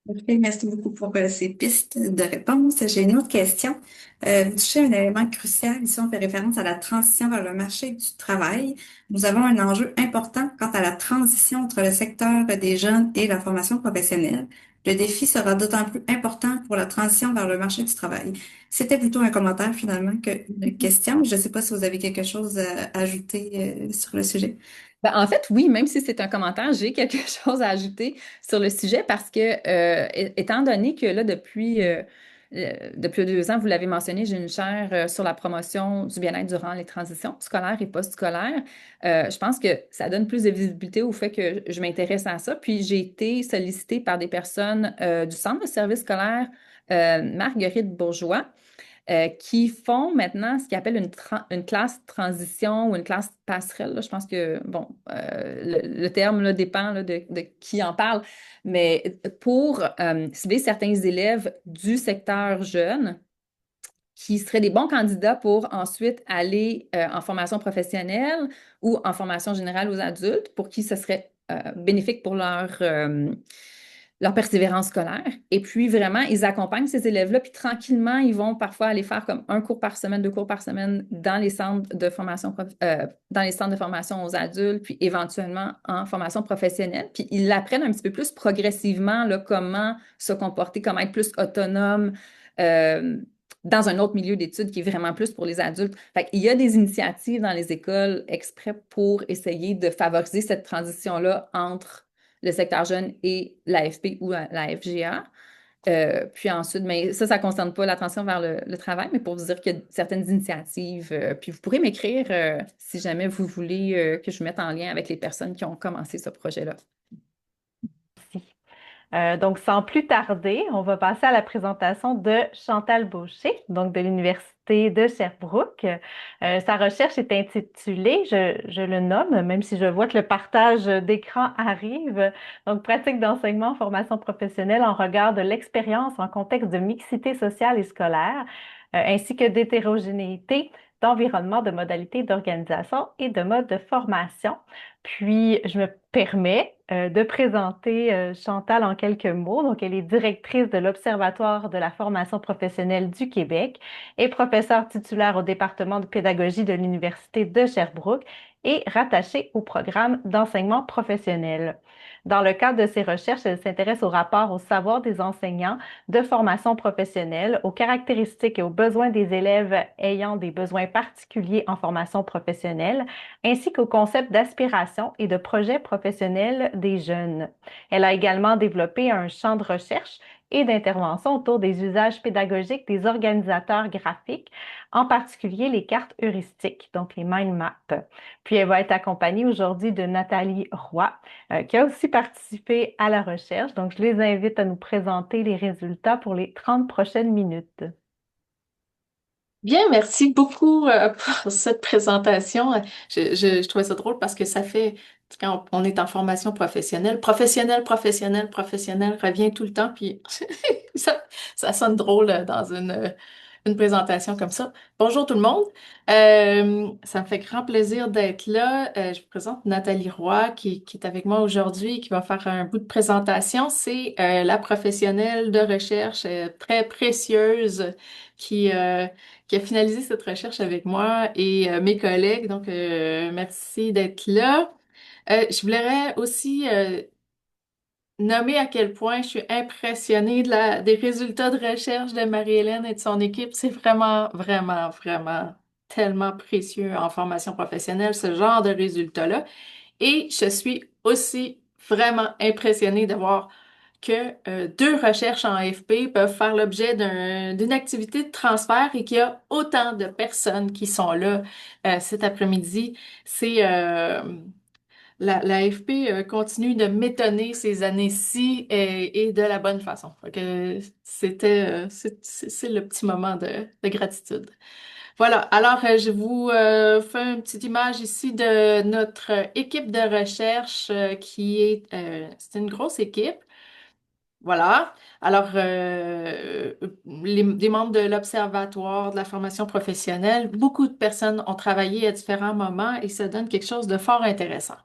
Speaker 3: Ok, merci beaucoup pour ces pistes de réponse. J'ai une autre question. Vous touchez un élément crucial. Ici, on fait référence à la transition vers le marché du travail. Nous avons un enjeu important quant à la transition entre le secteur des jeunes et la formation professionnelle. Le défi sera d'autant plus important pour la transition vers le marché du travail. C'était plutôt un commentaire finalement qu'une question. Je ne sais pas si vous avez quelque chose à ajouter sur le sujet.
Speaker 2: Ben, en fait, oui, même si c'est un commentaire, j'ai quelque chose à ajouter sur le sujet parce que, étant donné que là, depuis 2 ans, vous l'avez mentionné, j'ai une chaire sur la promotion du bien-être durant les transitions scolaires et post-scolaires. Je pense que ça donne plus de visibilité au fait que je m'intéresse à ça. Puis, j'ai été sollicitée par des personnes du Centre de service scolaire Marguerite Bourgeois qui font maintenant ce qu'ils appellent une classe transition ou une classe passerelle, là. Je pense que, bon, le terme là, dépend là, de qui en parle, mais pour cibler certains élèves du secteur jeune qui seraient des bons candidats pour ensuite aller en formation professionnelle ou en formation générale aux adultes, pour qui ce serait bénéfique pour leur persévérance scolaire. Et puis, vraiment, ils accompagnent ces élèves-là, puis tranquillement, ils vont parfois aller faire comme un cours par semaine, 2 cours par semaine dans les centres de formation, dans les centres de formation aux adultes, puis éventuellement en formation professionnelle. Puis, ils apprennent un petit peu plus progressivement là, comment se comporter, comment être plus autonome. euh, dans un autre milieu d'études qui est vraiment plus pour les adultes. Fait qu'il y a des initiatives dans les écoles exprès pour essayer de favoriser cette transition-là entre le secteur jeune et l'AFP ou la FGA. Puis ensuite, mais ça ne concerne pas la transition vers le travail, mais pour vous dire qu'il y a certaines initiatives. Puis vous pourrez m'écrire si jamais vous voulez que je vous mette en lien avec les personnes qui ont commencé ce projet-là.
Speaker 1: Donc, sans plus tarder, on va passer à la présentation de Chantal Baucher, donc de l'Université de Sherbrooke. Sa recherche est intitulée, je le nomme, même si je vois que le partage d'écran arrive, donc pratique d'enseignement en formation professionnelle en regard de l'expérience en contexte de mixité sociale et scolaire, ainsi que d'hétérogénéité d'environnement, de modalités d'organisation et de mode de formation. Puis, je me permets de présenter Chantal en quelques mots. Donc, elle est directrice de l'Observatoire de la formation professionnelle du Québec et professeure titulaire au département de pédagogie de l'Université de Sherbrooke et rattachée au programme d'enseignement professionnel. Dans le cadre de ses recherches, elle s'intéresse au rapport au savoir des enseignants de formation professionnelle, aux caractéristiques et aux besoins des élèves ayant des besoins particuliers en formation professionnelle, ainsi qu'au concept d'aspiration et de projet professionnel des jeunes. Elle a également développé un champ de recherche et d'intervention autour des usages pédagogiques des organisateurs graphiques, en particulier les cartes heuristiques, donc les mind maps. Puis elle va être accompagnée aujourd'hui de Nathalie Roy, qui a aussi participé à la recherche. Donc je les invite à nous présenter les résultats pour les 30 prochaines minutes.
Speaker 4: Bien, merci beaucoup pour cette présentation. Je trouvais ça drôle parce que ça fait, quand on est en formation professionnelle, professionnel revient tout le temps, puis ça sonne drôle dans une présentation comme ça. Bonjour tout le monde. Ça me fait grand plaisir d'être là. Je vous présente Nathalie Roy qui est avec moi aujourd'hui et qui va faire un bout de présentation. C'est la professionnelle de recherche très précieuse qui, euh, qui a finalisé cette recherche avec moi et mes collègues. Donc, merci d'être là. Je voudrais aussi nommer à quel point je suis impressionnée des résultats de recherche de Marie-Hélène et de son équipe. C'est vraiment, vraiment, vraiment tellement précieux en formation professionnelle, ce genre de résultats-là. Et je suis aussi vraiment impressionnée de voir que deux recherches en AFP peuvent faire l'objet d'une activité de transfert et qu'il y a autant de personnes qui sont là cet après-midi. La AFP continue de m'étonner ces années-ci et de la bonne façon. Fait que c'est le petit moment de gratitude. Voilà, alors je vous fais une petite image ici de notre équipe de recherche c'est une grosse équipe. Voilà. Alors, des membres de l'Observatoire de la formation professionnelle, beaucoup de personnes ont travaillé à différents moments et ça donne quelque chose de fort intéressant.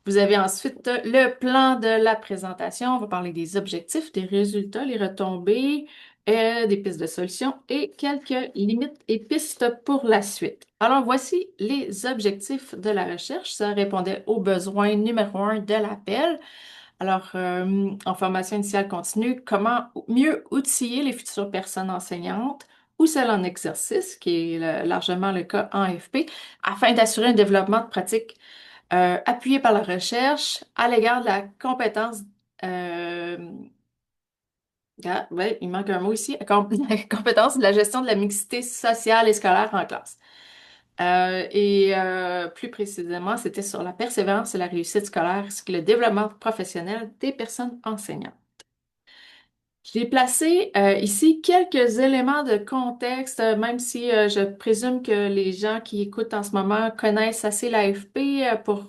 Speaker 4: Vous avez ensuite le plan de la présentation. On va parler des objectifs, des résultats, les retombées, des pistes de solutions et quelques limites et pistes pour la suite. Alors, voici les objectifs de la recherche. Ça répondait au besoin numéro un de l'appel. Alors, en formation initiale continue, comment mieux outiller les futures personnes enseignantes ou celles en exercice, qui est largement le cas en AFP, afin d'assurer un développement de pratiques appuyé par la recherche à l'égard de la compétence, euh, ouais, il manque un mot ici, la compétence de la gestion de la mixité sociale et scolaire en classe. Plus précisément, c'était sur la persévérance et la réussite scolaire, ainsi que le développement professionnel des personnes enseignantes. J'ai placé ici quelques éléments de contexte, même si je présume que les gens qui écoutent en ce moment connaissent assez l'AFP pour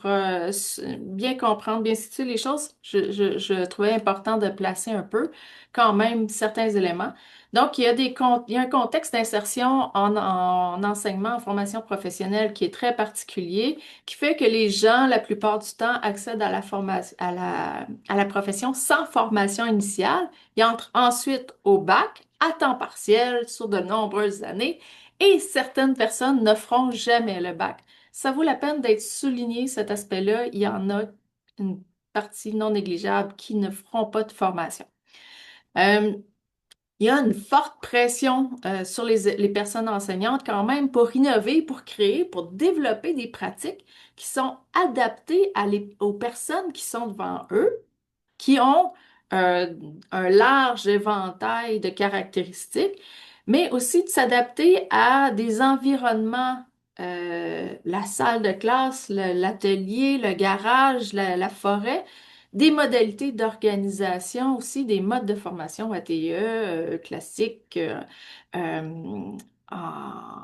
Speaker 4: bien comprendre, bien situer les choses. Je trouvais important de placer un peu quand même certains éléments. Donc, il y a un contexte d'insertion en enseignement, en formation professionnelle qui est très particulier, qui fait que les gens, la plupart du temps, accèdent à la formation, à la profession sans formation initiale. Il entre ensuite au bac à temps partiel sur de nombreuses années et certaines personnes ne feront jamais le bac. Ça vaut la peine d'être souligné cet aspect-là. Il y en a une partie non négligeable qui ne feront pas de formation. Euh, il y a une forte pression sur les personnes enseignantes quand même pour innover, pour créer, pour développer des pratiques qui sont adaptées aux personnes qui sont devant eux qui ont euh, un large éventail de caractéristiques, mais aussi de s'adapter à des environnements, la salle de classe, l'atelier, le garage, la forêt, des modalités d'organisation aussi, des modes de formation ATE classiques euh, en-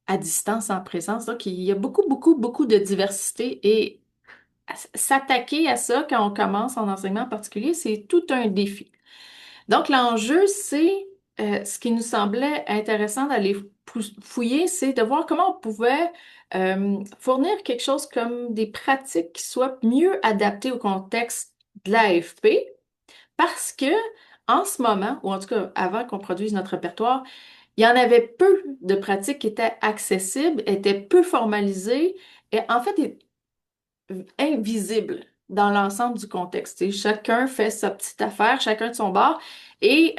Speaker 4: à distance, en présence. Donc, il y a beaucoup, beaucoup, beaucoup de diversité et s'attaquer à ça quand on commence en enseignement particulier, c'est tout un défi. Donc, l'enjeu, c'est ce qui nous semblait intéressant d'aller fouiller, c'est de voir comment on pouvait fournir quelque chose comme des pratiques qui soient mieux adaptées au contexte de l'AFP, parce que en ce moment, ou en tout cas avant qu'on produise notre répertoire, il y en avait peu de pratiques qui étaient accessibles, étaient peu formalisées, et en fait, invisible dans l'ensemble du contexte. Tu sais, chacun fait sa petite affaire, chacun de son bord, et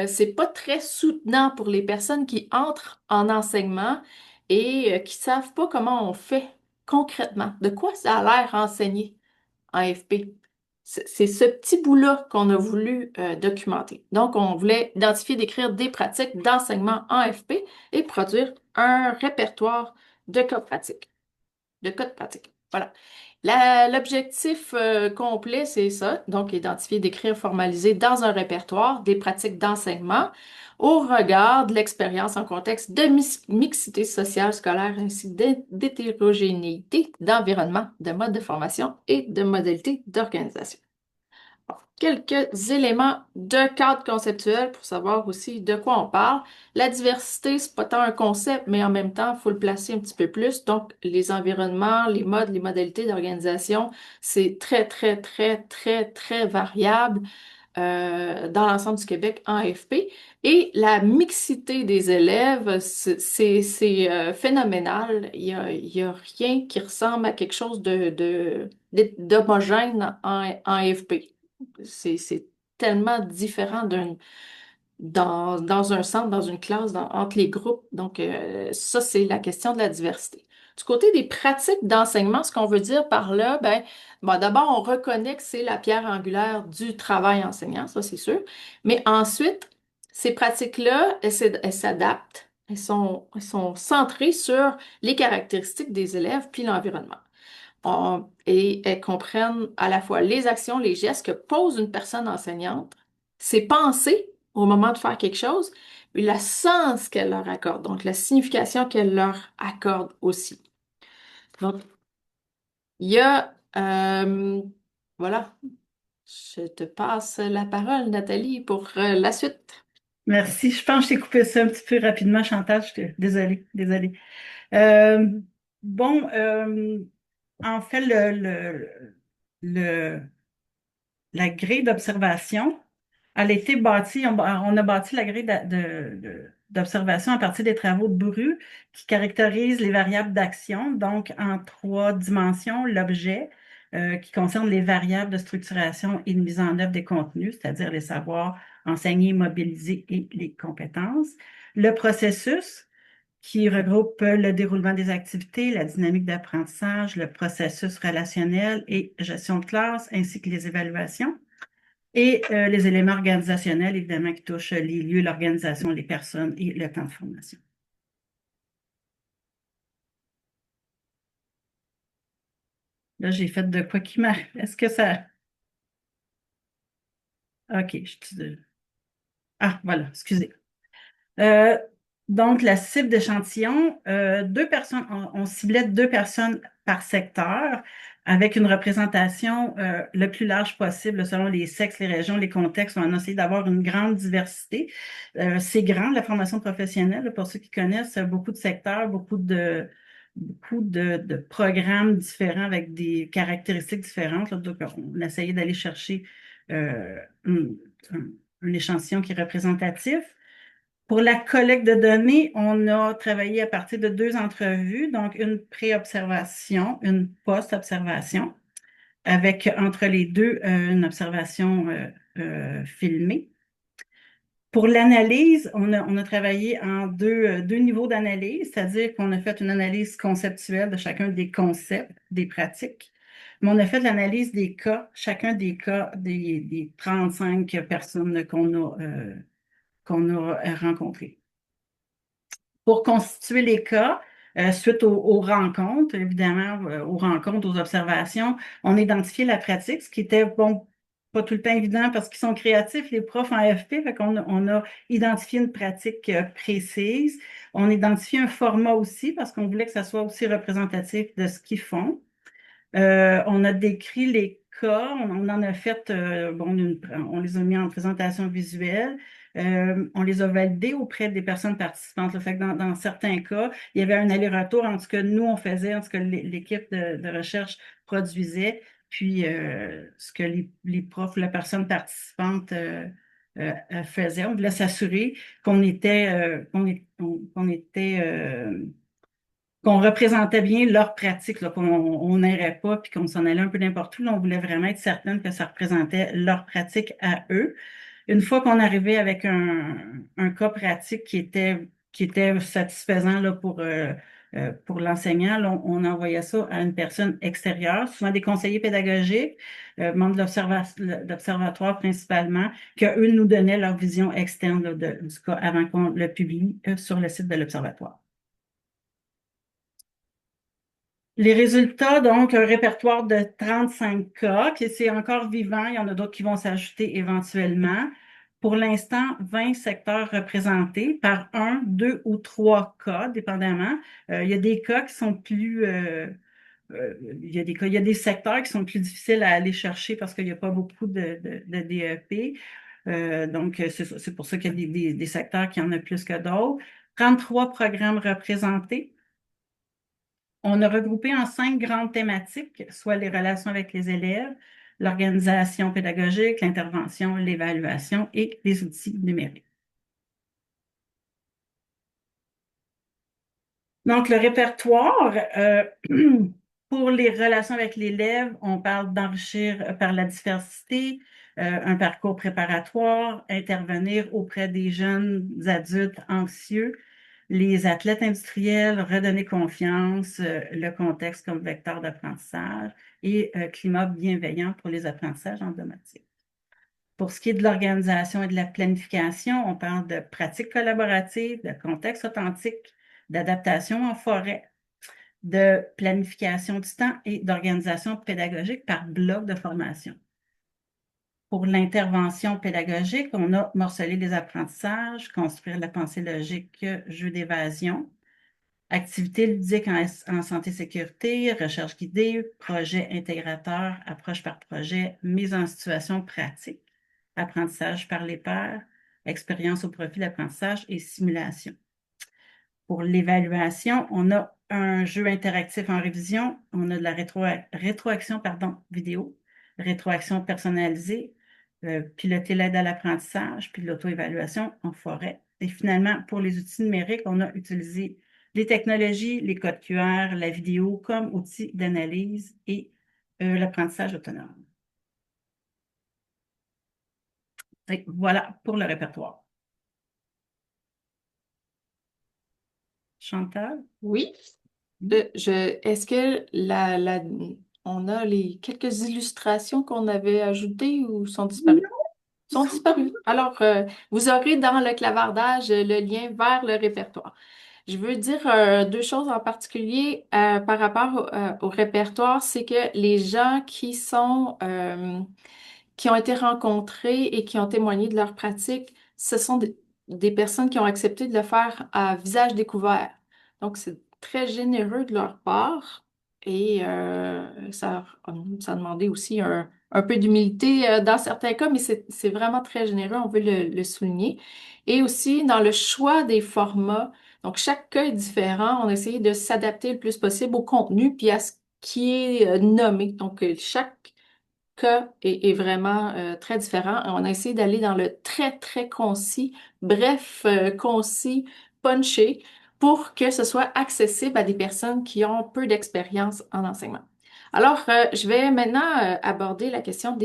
Speaker 4: c'est pas très soutenant pour les personnes qui entrent en enseignement et qui savent pas comment on fait concrètement, de quoi ça a l'air enseigné en FP. C'est ce petit bout-là qu'on a voulu documenter. Donc, on voulait identifier, décrire des pratiques d'enseignement en FP et produire un répertoire de cas pratiques, de cas de pratique. Voilà. L'objectif complet, c'est ça. Donc, identifier, décrire, formaliser dans un répertoire des pratiques d'enseignement au regard de l'expérience en contexte de mixité sociale scolaire ainsi d'hétérogénéité, d'environnement, de mode de formation et de modalités d'organisation. Bon, quelques éléments de cadre conceptuel pour savoir aussi de quoi on parle. La diversité, c'est pas tant un concept, mais en même temps, il faut le placer un petit peu plus. Donc, les environnements, les modes, les modalités d'organisation, c'est très, très, très, très, très variable dans l'ensemble du Québec en AFP. Et la mixité des élèves, c'est phénoménal. Il y a rien qui ressemble à quelque chose d'homogène en AFP. C'est tellement différent dans un centre, dans une classe, entre les groupes. Donc, ça, c'est la question de la diversité. Du côté des pratiques d'enseignement, ce qu'on veut dire par là, ben, bon, d'abord, on reconnaît que c'est la pierre angulaire du travail enseignant, ça c'est sûr. Mais ensuite, ces pratiques-là, elles s'adaptent, elles sont centrées sur les caractéristiques des élèves puis l'environnement. Et elles comprennent à la fois les actions, les gestes que pose une personne enseignante, ses pensées au moment de faire quelque chose, puis le sens qu'elle leur accorde, donc la signification qu'elle leur accorde aussi. Donc, il y a, voilà, je te passe la parole, Nathalie, pour la suite.
Speaker 5: Merci. Je pense que je t'ai coupé ça un petit peu rapidement, Chantal. Désolée, désolée. Euh, bon, en fait, le- la grille d'observation, elle a été bâtie, on a bâti la grille d'observation à partir des travaux de Bru qui caractérisent les variables d'action, donc en trois dimensions, l'objet, qui concerne les variables de structuration et de mise en œuvre des contenus, c'est-à-dire les savoirs enseignés, mobilisés et les compétences, le processus, qui regroupe le déroulement des activités, la dynamique d'apprentissage, le processus relationnel et gestion de classe, ainsi que les évaluations. Et les éléments organisationnels, évidemment, qui touchent les lieux, l'organisation, les personnes et le temps de formation. Là, j'ai fait de quoi qui m'arrive. Est-ce que ça... OK. Ah, voilà, excusez. Euh, donc, la cible d'échantillon, deux personnes, on ciblait deux personnes par secteur avec une représentation le plus large possible selon les sexes, les régions, les contextes. On a essayé d'avoir une grande diversité. C'est grand, la formation professionnelle, pour ceux qui connaissent, beaucoup de secteurs, beaucoup de programmes différents avec des caractéristiques différentes. Là. Donc, on a essayé d'aller chercher un, un échantillon qui est représentatif. Pour la collecte de données, on a travaillé à partir de deux entrevues, donc une pré-observation, une post-observation, avec entre les deux une observation filmée. Pour l'analyse, on a travaillé en deux niveaux d'analyse, c'est-à-dire qu'on a fait une analyse conceptuelle de chacun des concepts, des pratiques, mais on a fait l'analyse des cas, chacun des cas des 35 personnes qu'on a rencontrées. Pour constituer les cas, suite aux rencontres, évidemment, aux rencontres, aux observations, on a identifié la pratique, ce qui était, bon, pas tout le temps évident parce qu'ils sont créatifs, les profs en FP, fait qu'on on a identifié une pratique précise. On a identifié un format aussi parce qu'on voulait que ça soit aussi représentatif de ce qu'ils font. On a décrit les cas, on en a fait, bon, on les a mis en présentation visuelle, on les a validés auprès des personnes participantes. Là. Fait que dans certains cas, il y avait un aller-retour entre ce que nous, on faisait, entre ce que l'équipe de recherche produisait, puis ce que les profs, la personne participante faisait. On voulait s'assurer qu'on représentait bien leur pratique, là, qu'on n'errait pas puis qu'on s'en allait un peu n'importe où. Là, on voulait vraiment être certaine que ça représentait leur pratique à eux. Une fois qu'on arrivait avec un cas pratique qui était satisfaisant là, pour l'enseignant, là, on envoyait ça à une personne extérieure, souvent des conseillers pédagogiques, membres de l'observatoire principalement, qu'eux nous donnaient leur vision externe là, du cas avant qu'on le publie sur le site de l'observatoire. Les résultats, donc, un répertoire de 35 cas, qui c'est encore vivant. Il y en a d'autres qui vont s'ajouter éventuellement. Pour l'instant, 20 secteurs représentés par un, deux ou trois cas, dépendamment. Il y a des cas qui sont plus... il y a des secteurs qui sont plus difficiles à aller chercher parce qu'il n'y a pas beaucoup de DEP. Donc, c'est pour ça qu'il y a des secteurs qui en ont plus que d'autres. 33 programmes représentés. On a regroupé en 5 grandes thématiques, soit les relations avec les élèves, l'organisation pédagogique, l'intervention, l'évaluation et les outils numériques. Donc, le répertoire, pour les relations avec l'élève, on parle d'enrichir par la diversité, un parcours préparatoire, intervenir auprès des jeunes adultes anxieux, les athlètes industriels, redonner confiance, le contexte comme vecteur d'apprentissage et climat bienveillant pour les apprentissages en domotique. Pour ce qui est de l'organisation et de la planification, on parle de pratiques collaboratives, de contexte authentique, d'adaptation en forêt, de planification du temps et d'organisation pédagogique par bloc de formation. Pour l'intervention pédagogique, on a morceler les apprentissages, construire la pensée logique, jeu d'évasion, activités ludiques en santé-sécurité, recherche guidée, projet intégrateur, approche par projet, mise en situation pratique, apprentissage par les pairs, expérience au profit d'apprentissage et simulation. Pour l'évaluation, on a un jeu interactif en révision, on a de la rétroaction vidéo, rétroaction personnalisée, piloter l'aide à l'apprentissage, puis l'auto-évaluation en forêt. Et finalement, pour les outils numériques, on a utilisé les technologies, les codes QR, la vidéo comme outil d'analyse et l'apprentissage autonome. Et voilà pour le répertoire. Chantal?
Speaker 4: Oui. Est-ce que on a les quelques illustrations qu'on avait ajoutées ou sont disparues? Sont disparues. Alors, vous aurez dans le clavardage le lien vers le répertoire. Je veux dire deux choses en particulier par rapport au répertoire, c'est que les gens qui ont été rencontrés et qui ont témoigné de leur pratique, ce sont des personnes qui ont accepté de le faire à visage découvert. Donc, c'est très généreux de leur part et ça a demandé aussi un peu d'humilité dans certains cas, mais c'est vraiment très généreux, on veut le souligner. Et aussi dans le choix des formats. Donc, chaque cas est différent. On a essayé de s'adapter le plus possible au contenu puis à ce qui est nommé. Donc, chaque cas est vraiment très différent. On a essayé d'aller dans le très, très concis, bref, concis, punché, pour que ce soit accessible à des personnes qui ont peu d'expérience en enseignement. Alors, je vais maintenant aborder la question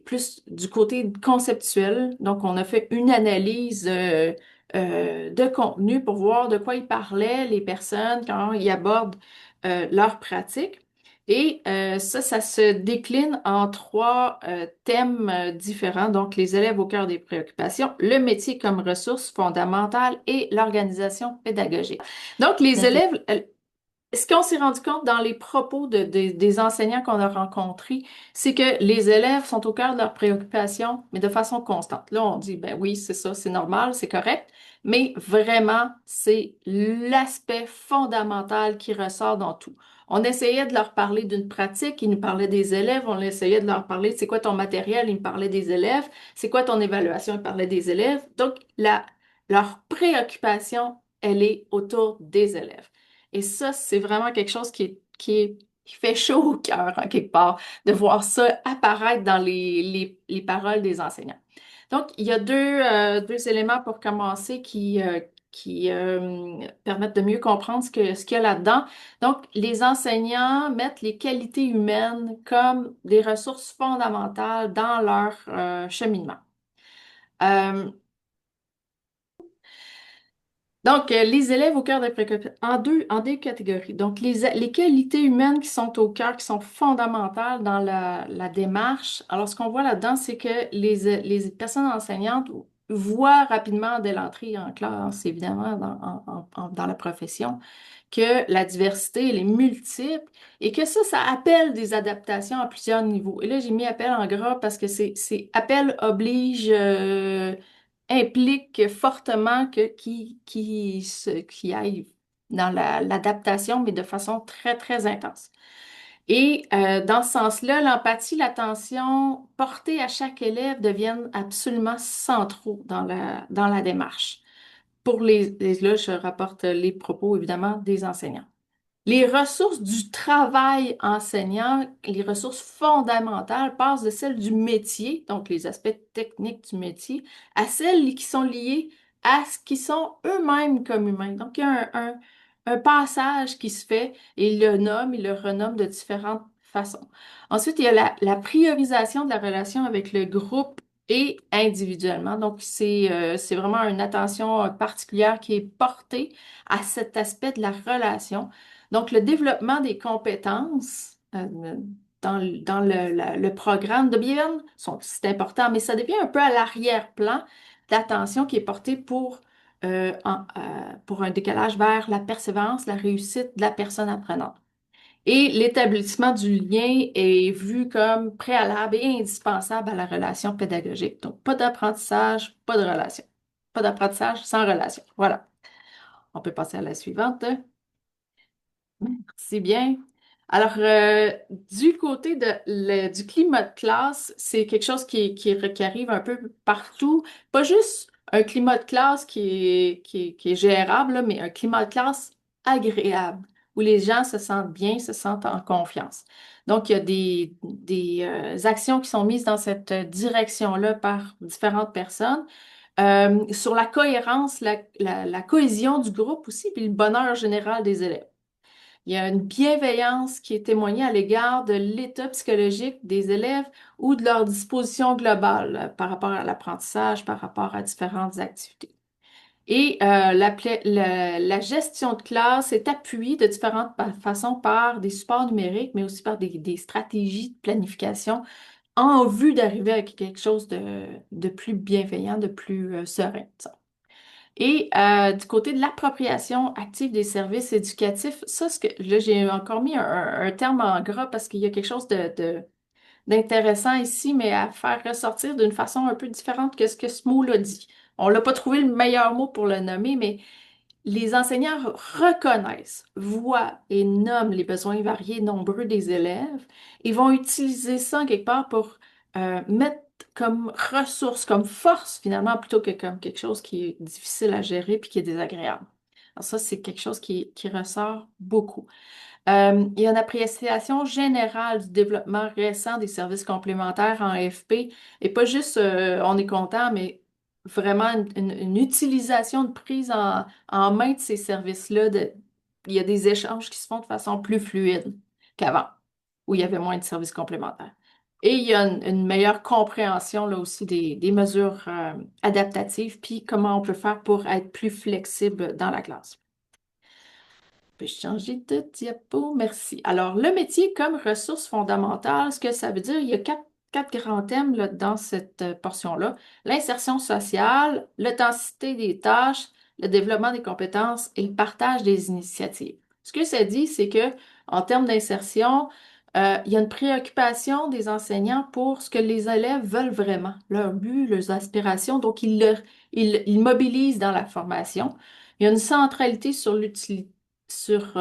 Speaker 4: plus du côté conceptuel. Donc, on a fait une analyse de contenu pour voir de quoi ils parlaient, les personnes, quand ils abordent leur pratique. Et ça se décline en trois thèmes différents. Donc, les élèves au cœur des préoccupations, le métier comme ressource fondamentale et l'organisation pédagogique. Donc, les élèves, ce qu'on s'est rendu compte dans les propos des enseignants qu'on a rencontrés, c'est que les élèves sont au cœur de leurs préoccupations, mais de façon constante. Là, on dit, ben oui, c'est ça, c'est normal, c'est correct, mais vraiment, c'est l'aspect fondamental qui ressort dans tout. On essayait de leur parler d'une pratique, ils nous parlaient des élèves, on essayait de leur parler, c'est quoi ton matériel, ils me parlaient des élèves, c'est quoi ton évaluation, ils parlaient des élèves. Donc, leur préoccupation, elle est autour des élèves. Et ça, c'est vraiment quelque chose qui fait chaud au cœur, en quelque part, de voir ça apparaître dans les paroles des enseignants. Donc, il y a deux éléments pour commencer qui permettent de mieux comprendre ce qu'il y a là-dedans. Donc, les enseignants mettent les qualités humaines comme des ressources fondamentales dans leur cheminement. Euh, Donc, les élèves au cœur des préoccupations, en deux catégories. Donc, les qualités humaines qui sont au cœur, qui sont fondamentales dans la démarche. Alors, ce qu'on voit là-dedans, c'est que les personnes enseignantes voient rapidement dès l'entrée en classe, évidemment, dans la profession, que la diversité, elle est multiple et que ça appelle des adaptations à plusieurs niveaux. Et là, j'ai mis appel en gras parce que c'est appel oblige implique fortement qui aille dans l'adaptation, mais de façon très, très intense. Et dans ce sens-là, l'empathie, l'attention portée à chaque élève deviennent absolument centraux dans la démarche. Là, je rapporte les propos, évidemment, des enseignants. Les ressources du travail enseignant, les ressources fondamentales passent de celles du métier, donc les aspects techniques du métier, à celles qui sont liées à ce qu'ils sont eux-mêmes comme humains. Donc, il y a un passage qui se fait et il le renomme de différentes façons. Ensuite, il y a la priorisation de la relation avec le groupe et individuellement. Donc, c'est vraiment une attention particulière qui est portée à cet aspect de la relation. Donc, le développement des compétences dans le programme de BIEN, c'est important, mais ça devient un peu à l'arrière-plan d'attention qui est portée pour un décalage vers la persévérance, la réussite de la personne apprenante. Et l'établissement du lien est vu comme préalable et indispensable à la relation pédagogique. Donc, pas d'apprentissage, pas de relation. Pas d'apprentissage sans relation. Voilà. On peut passer à la suivante. C'est bien. Alors, du côté du climat de classe, c'est quelque chose qui arrive un peu partout. Pas juste un climat de classe qui est gérable, là, mais un climat de classe agréable, où les gens se sentent bien, se sentent en confiance. Donc, il y a des actions qui sont mises dans cette direction-là par différentes personnes. Sur la cohérence, la cohésion du groupe aussi, puis le bonheur général des élèves. Il y a une bienveillance qui est témoignée à l'égard de l'état psychologique des élèves ou de leur disposition globale par rapport à l'apprentissage, par rapport à différentes activités. Et la gestion de classe est appuyée de différentes façons par des supports numériques, mais aussi par des stratégies de planification en vue d'arriver à quelque chose de plus bienveillant, de plus serein, disons. Et du côté de l'appropriation active des services éducatifs, ça, là, j'ai encore mis un terme en gras parce qu'il y a quelque chose d'intéressant ici, mais à faire ressortir d'une façon un peu différente que ce que ce mot-là dit. On l'a pas trouvé le meilleur mot pour le nommer, mais les enseignants reconnaissent, voient et nomment les besoins variés et nombreux des élèves et vont utiliser ça quelque part pour mettre comme ressource, comme force finalement, plutôt que comme quelque chose qui est difficile à gérer puis qui est désagréable. Alors ça, c'est quelque chose qui ressort beaucoup. Il y a une appréciation générale du développement récent des services complémentaires en FP et pas juste on est content, mais vraiment une utilisation, de prise en main de ces services-là. Il y a des échanges qui se font de façon plus fluide qu'avant, où il y avait moins de services complémentaires. Et il y a une meilleure compréhension là aussi des mesures adaptatives, puis comment on peut faire pour être plus flexible dans la classe. Peux-je changer de diapo? Merci. Alors, le métier comme ressource fondamentale, ce que ça veut dire, il y a quatre grands thèmes là, dans cette portion-là. L'insertion sociale, l'authenticité des tâches, le développement des compétences et le partage des initiatives. Ce que ça dit, c'est que en termes d'insertion, il y a une préoccupation des enseignants pour ce que les élèves veulent vraiment, leur but, leurs aspirations. Donc, ils mobilisent dans la formation. Il y a une centralité sur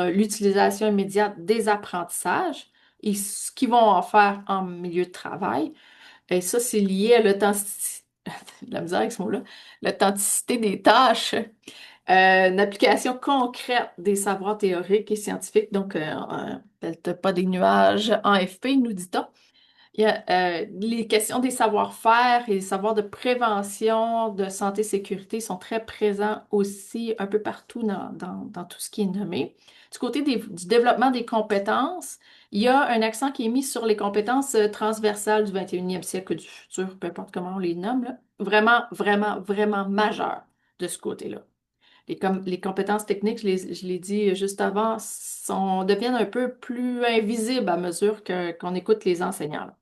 Speaker 4: l'utilisation immédiate des apprentissages et ce qu'ils vont en faire en milieu de travail. Et ça, c'est lié à l'authenticité, la misère avec ce mot-là, l'authenticité des tâches, une application concrète des savoirs théoriques et scientifiques. Donc, pas des nuages en FP, nous dit-on. Il y a les questions des savoir-faire et des savoirs de prévention, de santé, sécurité sont très présents aussi un peu partout dans tout ce qui est nommé. Du côté du développement des compétences, il y a un accent qui est mis sur les compétences transversales du 21e siècle, du futur, peu importe comment on les nomme, là. Vraiment, vraiment, vraiment majeur de ce côté-là. Comme les compétences techniques, je l'ai dit juste avant, deviennent un peu plus invisibles à mesure qu'on écoute les enseignants, là.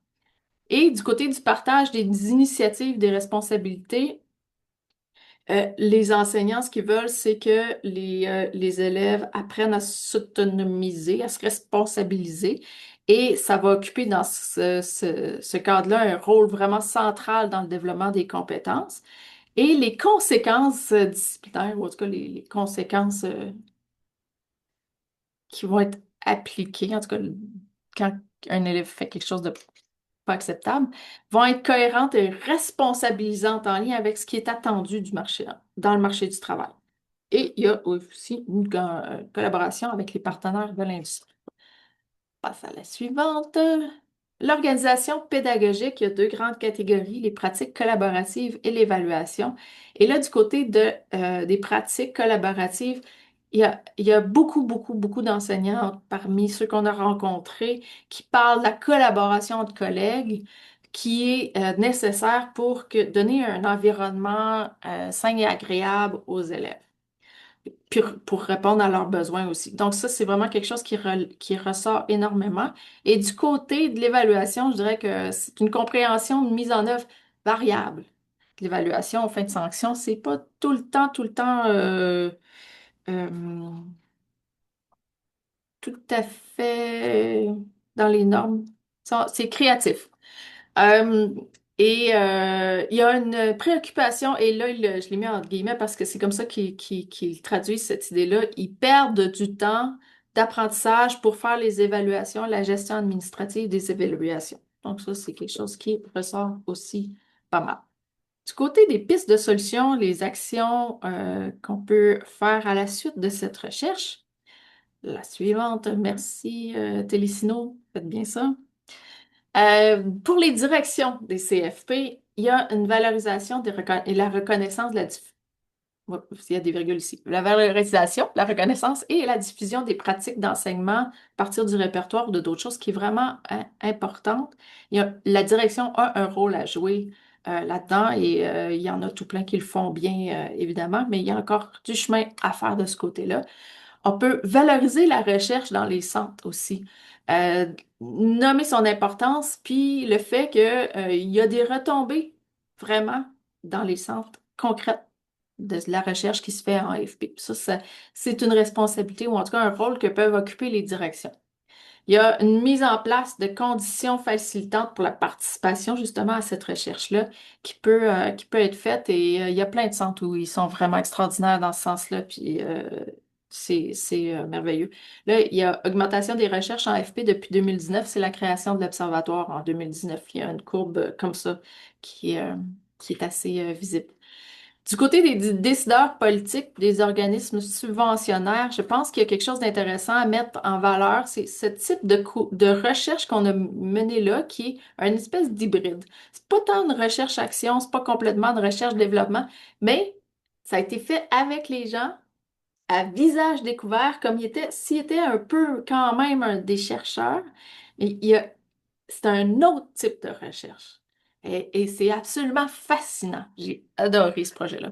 Speaker 4: Et du côté du partage des initiatives, des responsabilités, les enseignants, ce qu'ils veulent, c'est que les élèves apprennent à s'autonomiser, à se responsabiliser. Et ça va occuper dans ce cadre-là un rôle vraiment central dans le développement des compétences. Et les conséquences disciplinaires, ou en tout cas les conséquences qui vont être appliquées, en tout cas quand un élève fait quelque chose de pas acceptables, vont être cohérentes et responsabilisantes en lien avec ce qui est attendu dans le marché du travail. Et il y a aussi une collaboration avec les partenaires de l'industrie. On passe à la suivante. L'organisation pédagogique, il y a deux grandes catégories, les pratiques collaboratives et l'évaluation. Et là, du côté des pratiques collaboratives, il y a beaucoup, beaucoup, beaucoup d'enseignants parmi ceux qu'on a rencontrés qui parlent de la collaboration entre collègues, qui est nécessaire pour donner un environnement sain et agréable aux élèves, puis pour répondre à leurs besoins aussi. Donc ça, c'est vraiment quelque chose qui ressort énormément. Et du côté de l'évaluation, je dirais que c'est une compréhension, une mise en œuvre variable. L'évaluation en fin de sanction, c'est pas tout le temps euh, tout à fait dans les normes. C'est créatif. Euh, il y a une préoccupation, et là, je l'ai mis entre guillemets parce que c'est comme ça qu'ils traduisent cette idée-là. Ils perdent du temps d'apprentissage pour faire les évaluations, la gestion administrative des évaluations. Donc ça, c'est quelque chose qui ressort aussi pas mal. Du côté des pistes de solutions, les actions qu'on peut faire à la suite de cette recherche, la suivante, merci Télésino, faites bien ça. Pour les directions des CFP, il y a une valorisation et la reconnaissance de la ouais, il y a des virgules ici. La valorisation, la reconnaissance et la diffusion des pratiques d'enseignement à partir du répertoire ou de d'autres choses qui est vraiment importante. La direction a un rôle à jouer là-dedans et il y en a tout plein qui le font bien, évidemment, mais il y a encore du chemin à faire de ce côté-là. On peut valoriser la recherche dans les centres aussi. Euh, Nommer son importance, puis le fait qu'il y a des retombées vraiment dans les centres concrètes de la recherche qui se fait en AFP. C'est une responsabilité ou en tout cas un rôle que peuvent occuper les directions. Il y a une mise en place de conditions facilitantes pour la participation justement à cette recherche-là qui peut être faite et il y a plein de centres où ils sont vraiment extraordinaires dans ce sens-là, puis c'est merveilleux. Là, il y a augmentation des recherches en FP depuis 2019, c'est la création de l'Observatoire en 2019. Il y a une courbe comme ça qui, euh, qui est assez visible. Du côté des décideurs politiques, des organismes subventionnaires, je pense qu'il y a quelque chose d'intéressant à mettre en valeur. C'est ce type de recherche qu'on a mené là, qui est une espèce d'hybride. C'est pas tant de recherche-action, c'est pas complètement de recherche-développement, mais ça a été fait avec les gens à visage découvert, comme s'il était un peu quand même des chercheurs. Mais c'est un autre type de recherche. Et c'est absolument fascinant. J'ai adoré ce projet-là.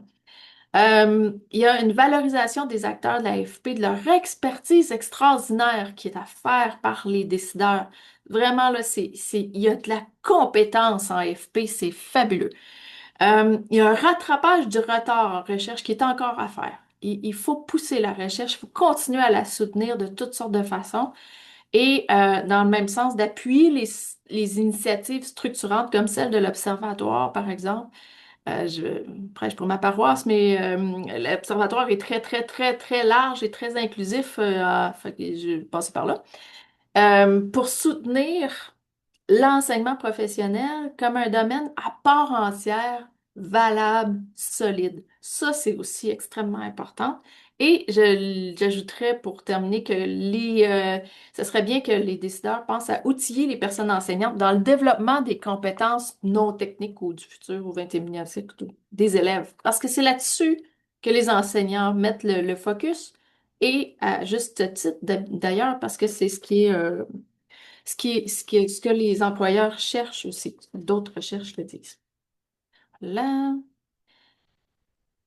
Speaker 4: Il y a une valorisation des acteurs de la l'AFP, de leur expertise extraordinaire qui est à faire par les décideurs. Vraiment, là, il y a de la compétence en AFP, c'est fabuleux. Il y a un rattrapage du retard en recherche qui est encore à faire. Il faut pousser la recherche, il faut continuer à la soutenir de toutes sortes de façons et dans le même sens d'appuyer les initiatives structurantes comme celle de l'Observatoire, par exemple. Je prêche pour ma paroisse, mais l'Observatoire est très, très, très, très large et très inclusif. Fait que je vais passer par là. Pour soutenir l'enseignement professionnel comme un domaine à part entière, valable, solide. Ça, c'est aussi extrêmement important. Et j'ajouterais pour terminer que ce serait bien que les décideurs pensent à outiller les personnes enseignantes dans le développement des compétences non techniques ou du futur au 21e siècle des élèves. Parce que c'est là-dessus que les enseignants mettent le focus. Et à juste titre d'ailleurs, parce que c'est ce que les employeurs cherchent aussi. D'autres recherches le disent. Là,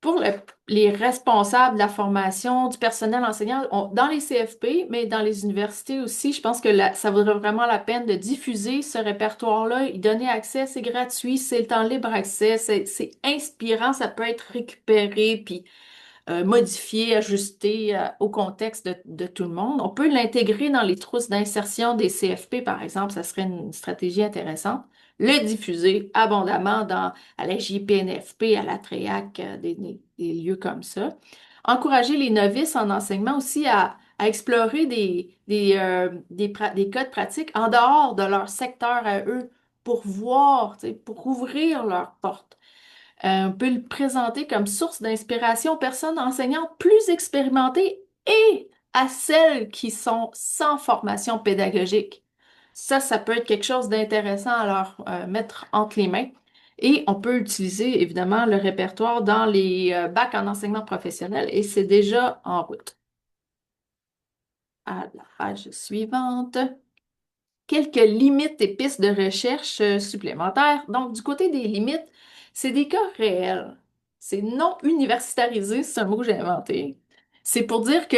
Speaker 4: pour les responsables de la formation du personnel enseignant, dans les CFP, mais dans les universités aussi, je pense que ça vaudrait vraiment la peine de diffuser ce répertoire-là, y donner accès, c'est gratuit, c'est en libre accès, c'est inspirant, ça peut être récupéré, puis modifié, ajusté au contexte de tout le monde. On peut l'intégrer dans les trousses d'insertion des CFP, par exemple, ça serait une stratégie intéressante. Le diffuser abondamment à la JPNFP, à la TREAC, des lieux comme ça. Encourager les novices en enseignement aussi à explorer des codes pratiques en dehors de leur secteur à eux pour voir, tu sais, pour ouvrir leurs portes. On peut le présenter comme source d'inspiration aux personnes enseignantes plus expérimentées et à celles qui sont sans formation pédagogique. Ça peut être quelque chose d'intéressant à leur mettre entre les mains. Et on peut utiliser évidemment le répertoire dans les bacs en enseignement professionnel et c'est déjà en route. À la page suivante. quelques limites et pistes de recherche supplémentaires. Donc, du côté des limites, c'est des cas réels. C'est non universitarisé, c'est un mot que j'ai inventé. C'est pour dire que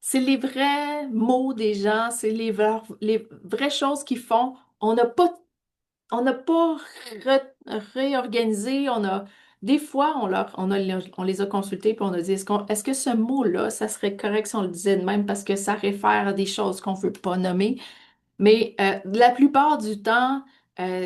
Speaker 4: c'est les vrais mots des gens, c'est les vraies choses qu'ils font. On n'a pas réorganisé, des fois, on les a consultés puis on a dit, est-ce que ce mot-là, ça serait correct si on le disait de même parce que ça réfère à des choses qu'on ne veut pas nommer? Mais la plupart du temps,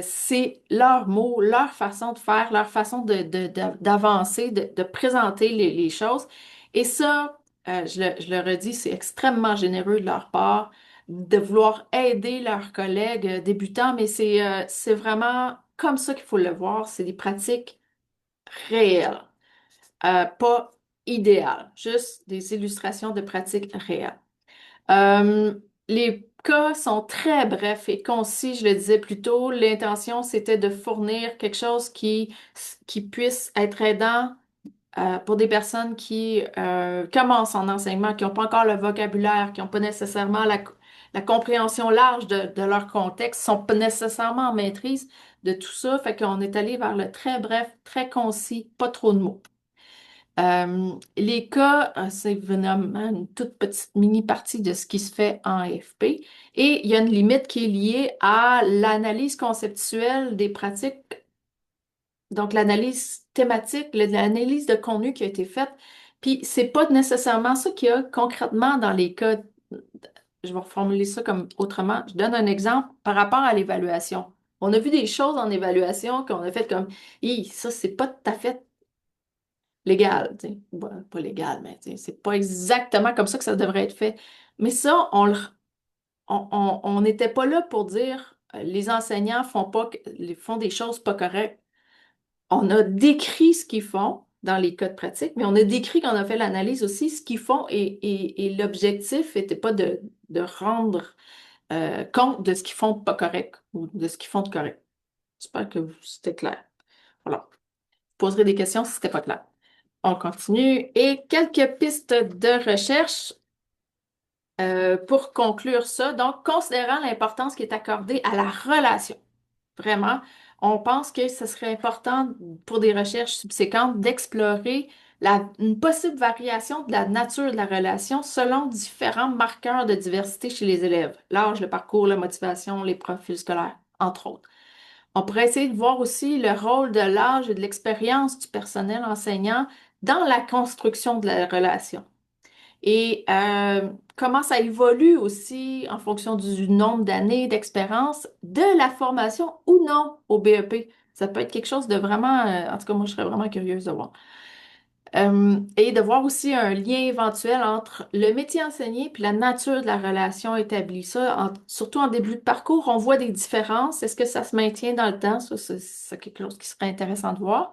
Speaker 4: c'est leurs mots, leur façon de faire, leur façon d'avancer, de présenter les choses. Et ça, je le redis, c'est extrêmement généreux de leur part de vouloir aider leurs collègues débutants, mais c'est vraiment comme ça qu'il faut le voir. C'est des pratiques réelles, pas idéales, juste des illustrations de pratiques réelles. Euh, les cas sont très brefs et concis, je le disais plus tôt. L'intention, c'était de fournir quelque chose qui puisse être aidant pour des personnes qui commencent en enseignement, qui n'ont pas encore le vocabulaire, qui n'ont pas nécessairement la compréhension large de leur contexte, ne sont pas nécessairement en maîtrise de tout ça. Fait qu'on est allé vers le très bref, très concis, pas trop de mots. Les cas, c'est vraiment une toute petite mini-partie de ce qui se fait en FP. Et il y a une limite qui est liée à l'analyse conceptuelle des pratiques, donc l'analyse thématique, l'analyse de contenu qui a été faite. Puis c'est pas nécessairement ça qu'il y a concrètement dans les cas. Je vais reformuler ça comme autrement. Je donne un exemple par rapport à l'évaluation. On a vu des choses en évaluation qu'on a fait comme, ça, c'est pas tout à fait légal, tu sais. Pas légal, mais tu sais, c'est pas exactement comme ça que ça devrait être fait. Mais ça, on n'était pas là pour dire les enseignants font des choses pas correctes. On a décrit ce qu'ils font dans les cas de pratique, mais on a décrit quand on a fait l'analyse aussi ce qu'ils font et l'objectif n'était pas de rendre compte de ce qu'ils font pas correct ou de ce qu'ils font de correct. J'espère que c'était clair. Voilà. Je poserai des questions si c'était pas clair. On continue. Et quelques pistes de recherche pour conclure ça. Donc, considérant l'importance qui est accordée à la relation, vraiment, on pense que ce serait important pour des recherches subséquentes d'explorer une possible variation de la nature de la relation selon différents marqueurs de diversité chez les élèves. L'âge, le parcours, la motivation, les profils scolaires, entre autres. On pourrait essayer de voir aussi le rôle de l'âge et de l'expérience du personnel enseignant dans la construction de la relation. Et comment ça évolue aussi en fonction du nombre d'années d'expérience de la formation ou non au BEP. Ça peut être quelque chose de vraiment, en tout cas, moi, je serais vraiment curieuse de voir. Et de voir aussi un lien éventuel entre le métier enseigné puis la nature de la relation établie. Ça, surtout en début de parcours, on voit des différences. Est-ce que ça se maintient dans le temps? Ça, c'est quelque chose qui serait intéressant de voir.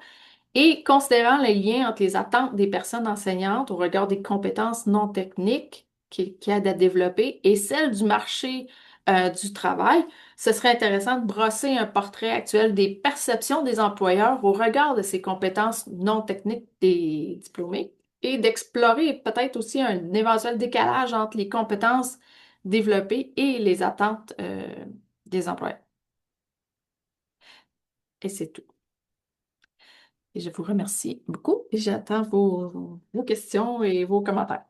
Speaker 4: Et considérant les liens entre les attentes des personnes enseignantes au regard des compétences non techniques qui aident à développer et celles du marché du travail, ce serait intéressant de brosser un portrait actuel des perceptions des employeurs au regard de ces compétences non techniques des diplômés et d'explorer peut-être aussi un éventuel décalage entre les compétences développées et les attentes des employeurs. Et c'est tout. Et je vous remercie beaucoup et j'attends vos questions et vos commentaires.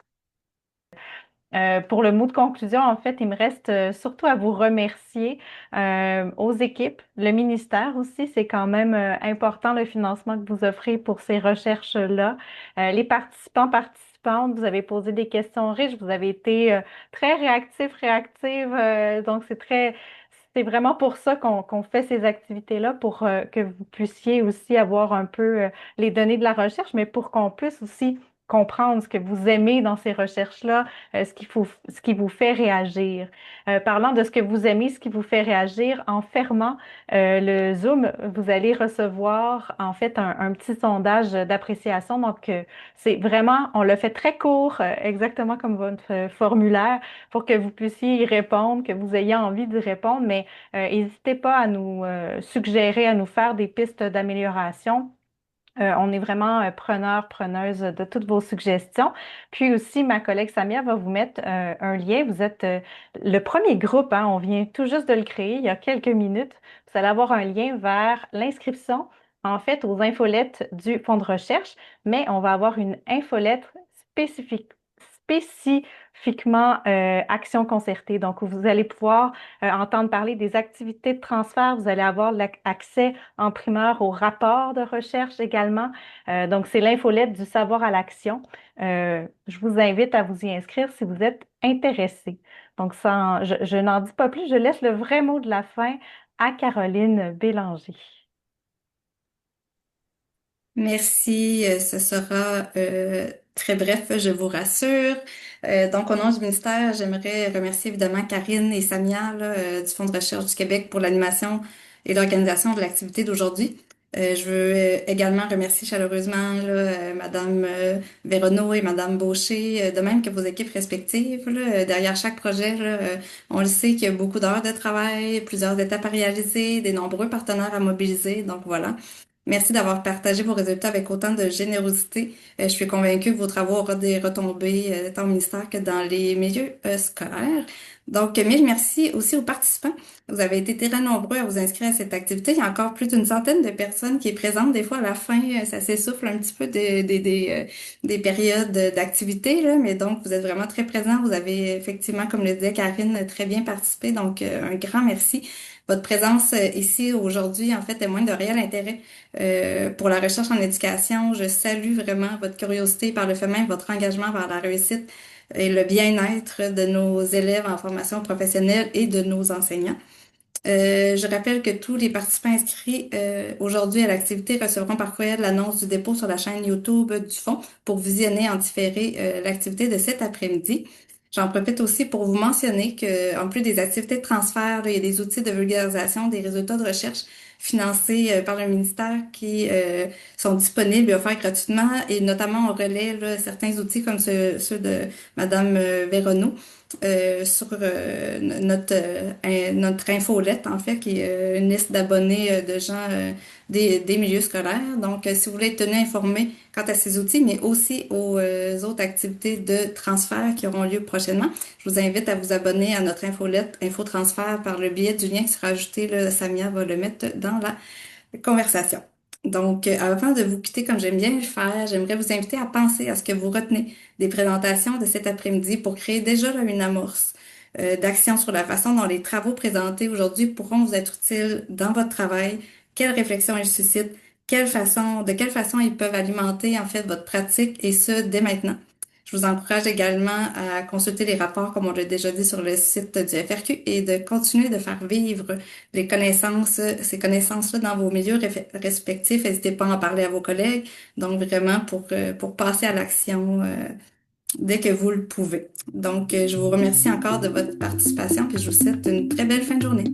Speaker 1: Pour le mot de conclusion, en fait, il me reste surtout à vous remercier aux équipes, le ministère aussi, c'est quand même important le financement que vous offrez pour ces recherches-là. Les participants, participantes, vous avez posé des questions riches, vous avez été très réactifs, réactives, donc c'est vraiment pour ça qu'on fait ces activités-là, pour que vous puissiez aussi avoir un peu les données de la recherche, mais pour qu'on puisse aussi comprendre ce que vous aimez dans ces recherches-là, ce qui vous fait réagir. Parlant de ce que vous aimez, ce qui vous fait réagir, en fermant le Zoom, vous allez recevoir en fait un petit sondage d'appréciation. Donc, c'est vraiment, on le fait très court, exactement comme votre formulaire, pour que vous puissiez y répondre, que vous ayez envie d'y répondre, mais n'hésitez pas à nous suggérer, à nous faire des pistes d'amélioration. On est vraiment preneurs, preneuses de toutes vos suggestions. Puis aussi, ma collègue Samia va vous mettre un lien. Vous êtes le premier groupe, hein, on vient tout juste de le créer il y a quelques minutes. Vous allez avoir un lien vers l'inscription, en fait, aux infolettes du fonds de recherche, mais on va avoir une infolette spécifiquement action concertée. Donc, vous allez pouvoir entendre parler des activités de transfert. Vous allez avoir accès en primeur au rapport de recherche également. Donc, c'est l'infolette du savoir à l'action. Je vous invite à vous y inscrire si vous êtes intéressé. Donc, je n'en dis pas plus. Je laisse le vrai mot de la fin à Caroline Bélanger.
Speaker 3: Merci, ce sera très bref, je vous rassure. Donc, au nom du ministère, j'aimerais remercier évidemment Karine et Samia là, du Fonds de recherche du Québec pour l'animation et l'organisation de l'activité d'aujourd'hui. Je veux également remercier chaleureusement là, Madame Véronneau et Madame Beauché, de même que vos équipes respectives. Là, derrière chaque projet, là, on le sait qu'il y a beaucoup d'heures de travail, plusieurs étapes à réaliser, des nombreux partenaires à mobiliser. Donc voilà. Merci d'avoir partagé vos résultats avec autant de générosité. Je suis convaincue que vos travaux auront des retombées tant au ministère que dans les milieux scolaires. Donc, mille merci aussi aux participants. Vous avez été très nombreux à vous inscrire à cette activité. Il y a encore plus d'une centaine de personnes qui est présentes. Des fois, à la fin, ça s'essouffle un petit peu des périodes d'activité, là. Mais donc, vous êtes vraiment très présents. Vous avez effectivement, comme le disait Karine, très bien participé. Donc, un grand merci. Votre présence ici aujourd'hui, en fait, témoigne de réel intérêt pour la recherche en éducation. Je salue vraiment votre curiosité par le fait même, votre engagement vers la réussite et le bien-être de nos élèves en formation professionnelle et de nos enseignants. Je rappelle que tous les participants inscrits aujourd'hui à l'activité recevront par courriel l'annonce du dépôt sur la chaîne YouTube du Fonds pour visionner en différé l'activité de cet après-midi. J'en profite aussi pour vous mentionner que, en plus des activités de transfert, là, il y a des outils de vulgarisation des résultats de recherche financés par le ministère qui sont disponibles et offerts gratuitement, et notamment on relaie là, certains outils comme ceux de Madame Véronneau sur notre infolette, en fait, qui est une liste d'abonnés de gens des milieux scolaires. Donc, si vous voulez être tenu informé quant à ces outils, mais aussi aux autres activités de transfert qui auront lieu prochainement, je vous invite à vous abonner à notre infolette Infotransfert par le biais du lien qui sera ajouté. Là, Samia va le mettre dans la conversation. Donc, avant de vous quitter comme j'aime bien le faire, j'aimerais vous inviter à penser à ce que vous retenez des présentations de cet après-midi pour créer déjà là, une amorce d'action sur la façon dont les travaux présentés aujourd'hui pourront vous être utiles dans votre travail, quelles réflexions ils suscitent, de quelle façon ils peuvent alimenter en fait votre pratique et ce, dès maintenant. Je vous encourage également à consulter les rapports, comme on l'a déjà dit, sur le site du FRQ et de continuer de faire vivre ces connaissances-là dans vos milieux respectifs. N'hésitez pas à en parler à vos collègues. Donc, vraiment pour passer à l'action dès que vous le pouvez. Donc, je vous remercie encore de votre participation puis je vous souhaite une très belle fin de journée.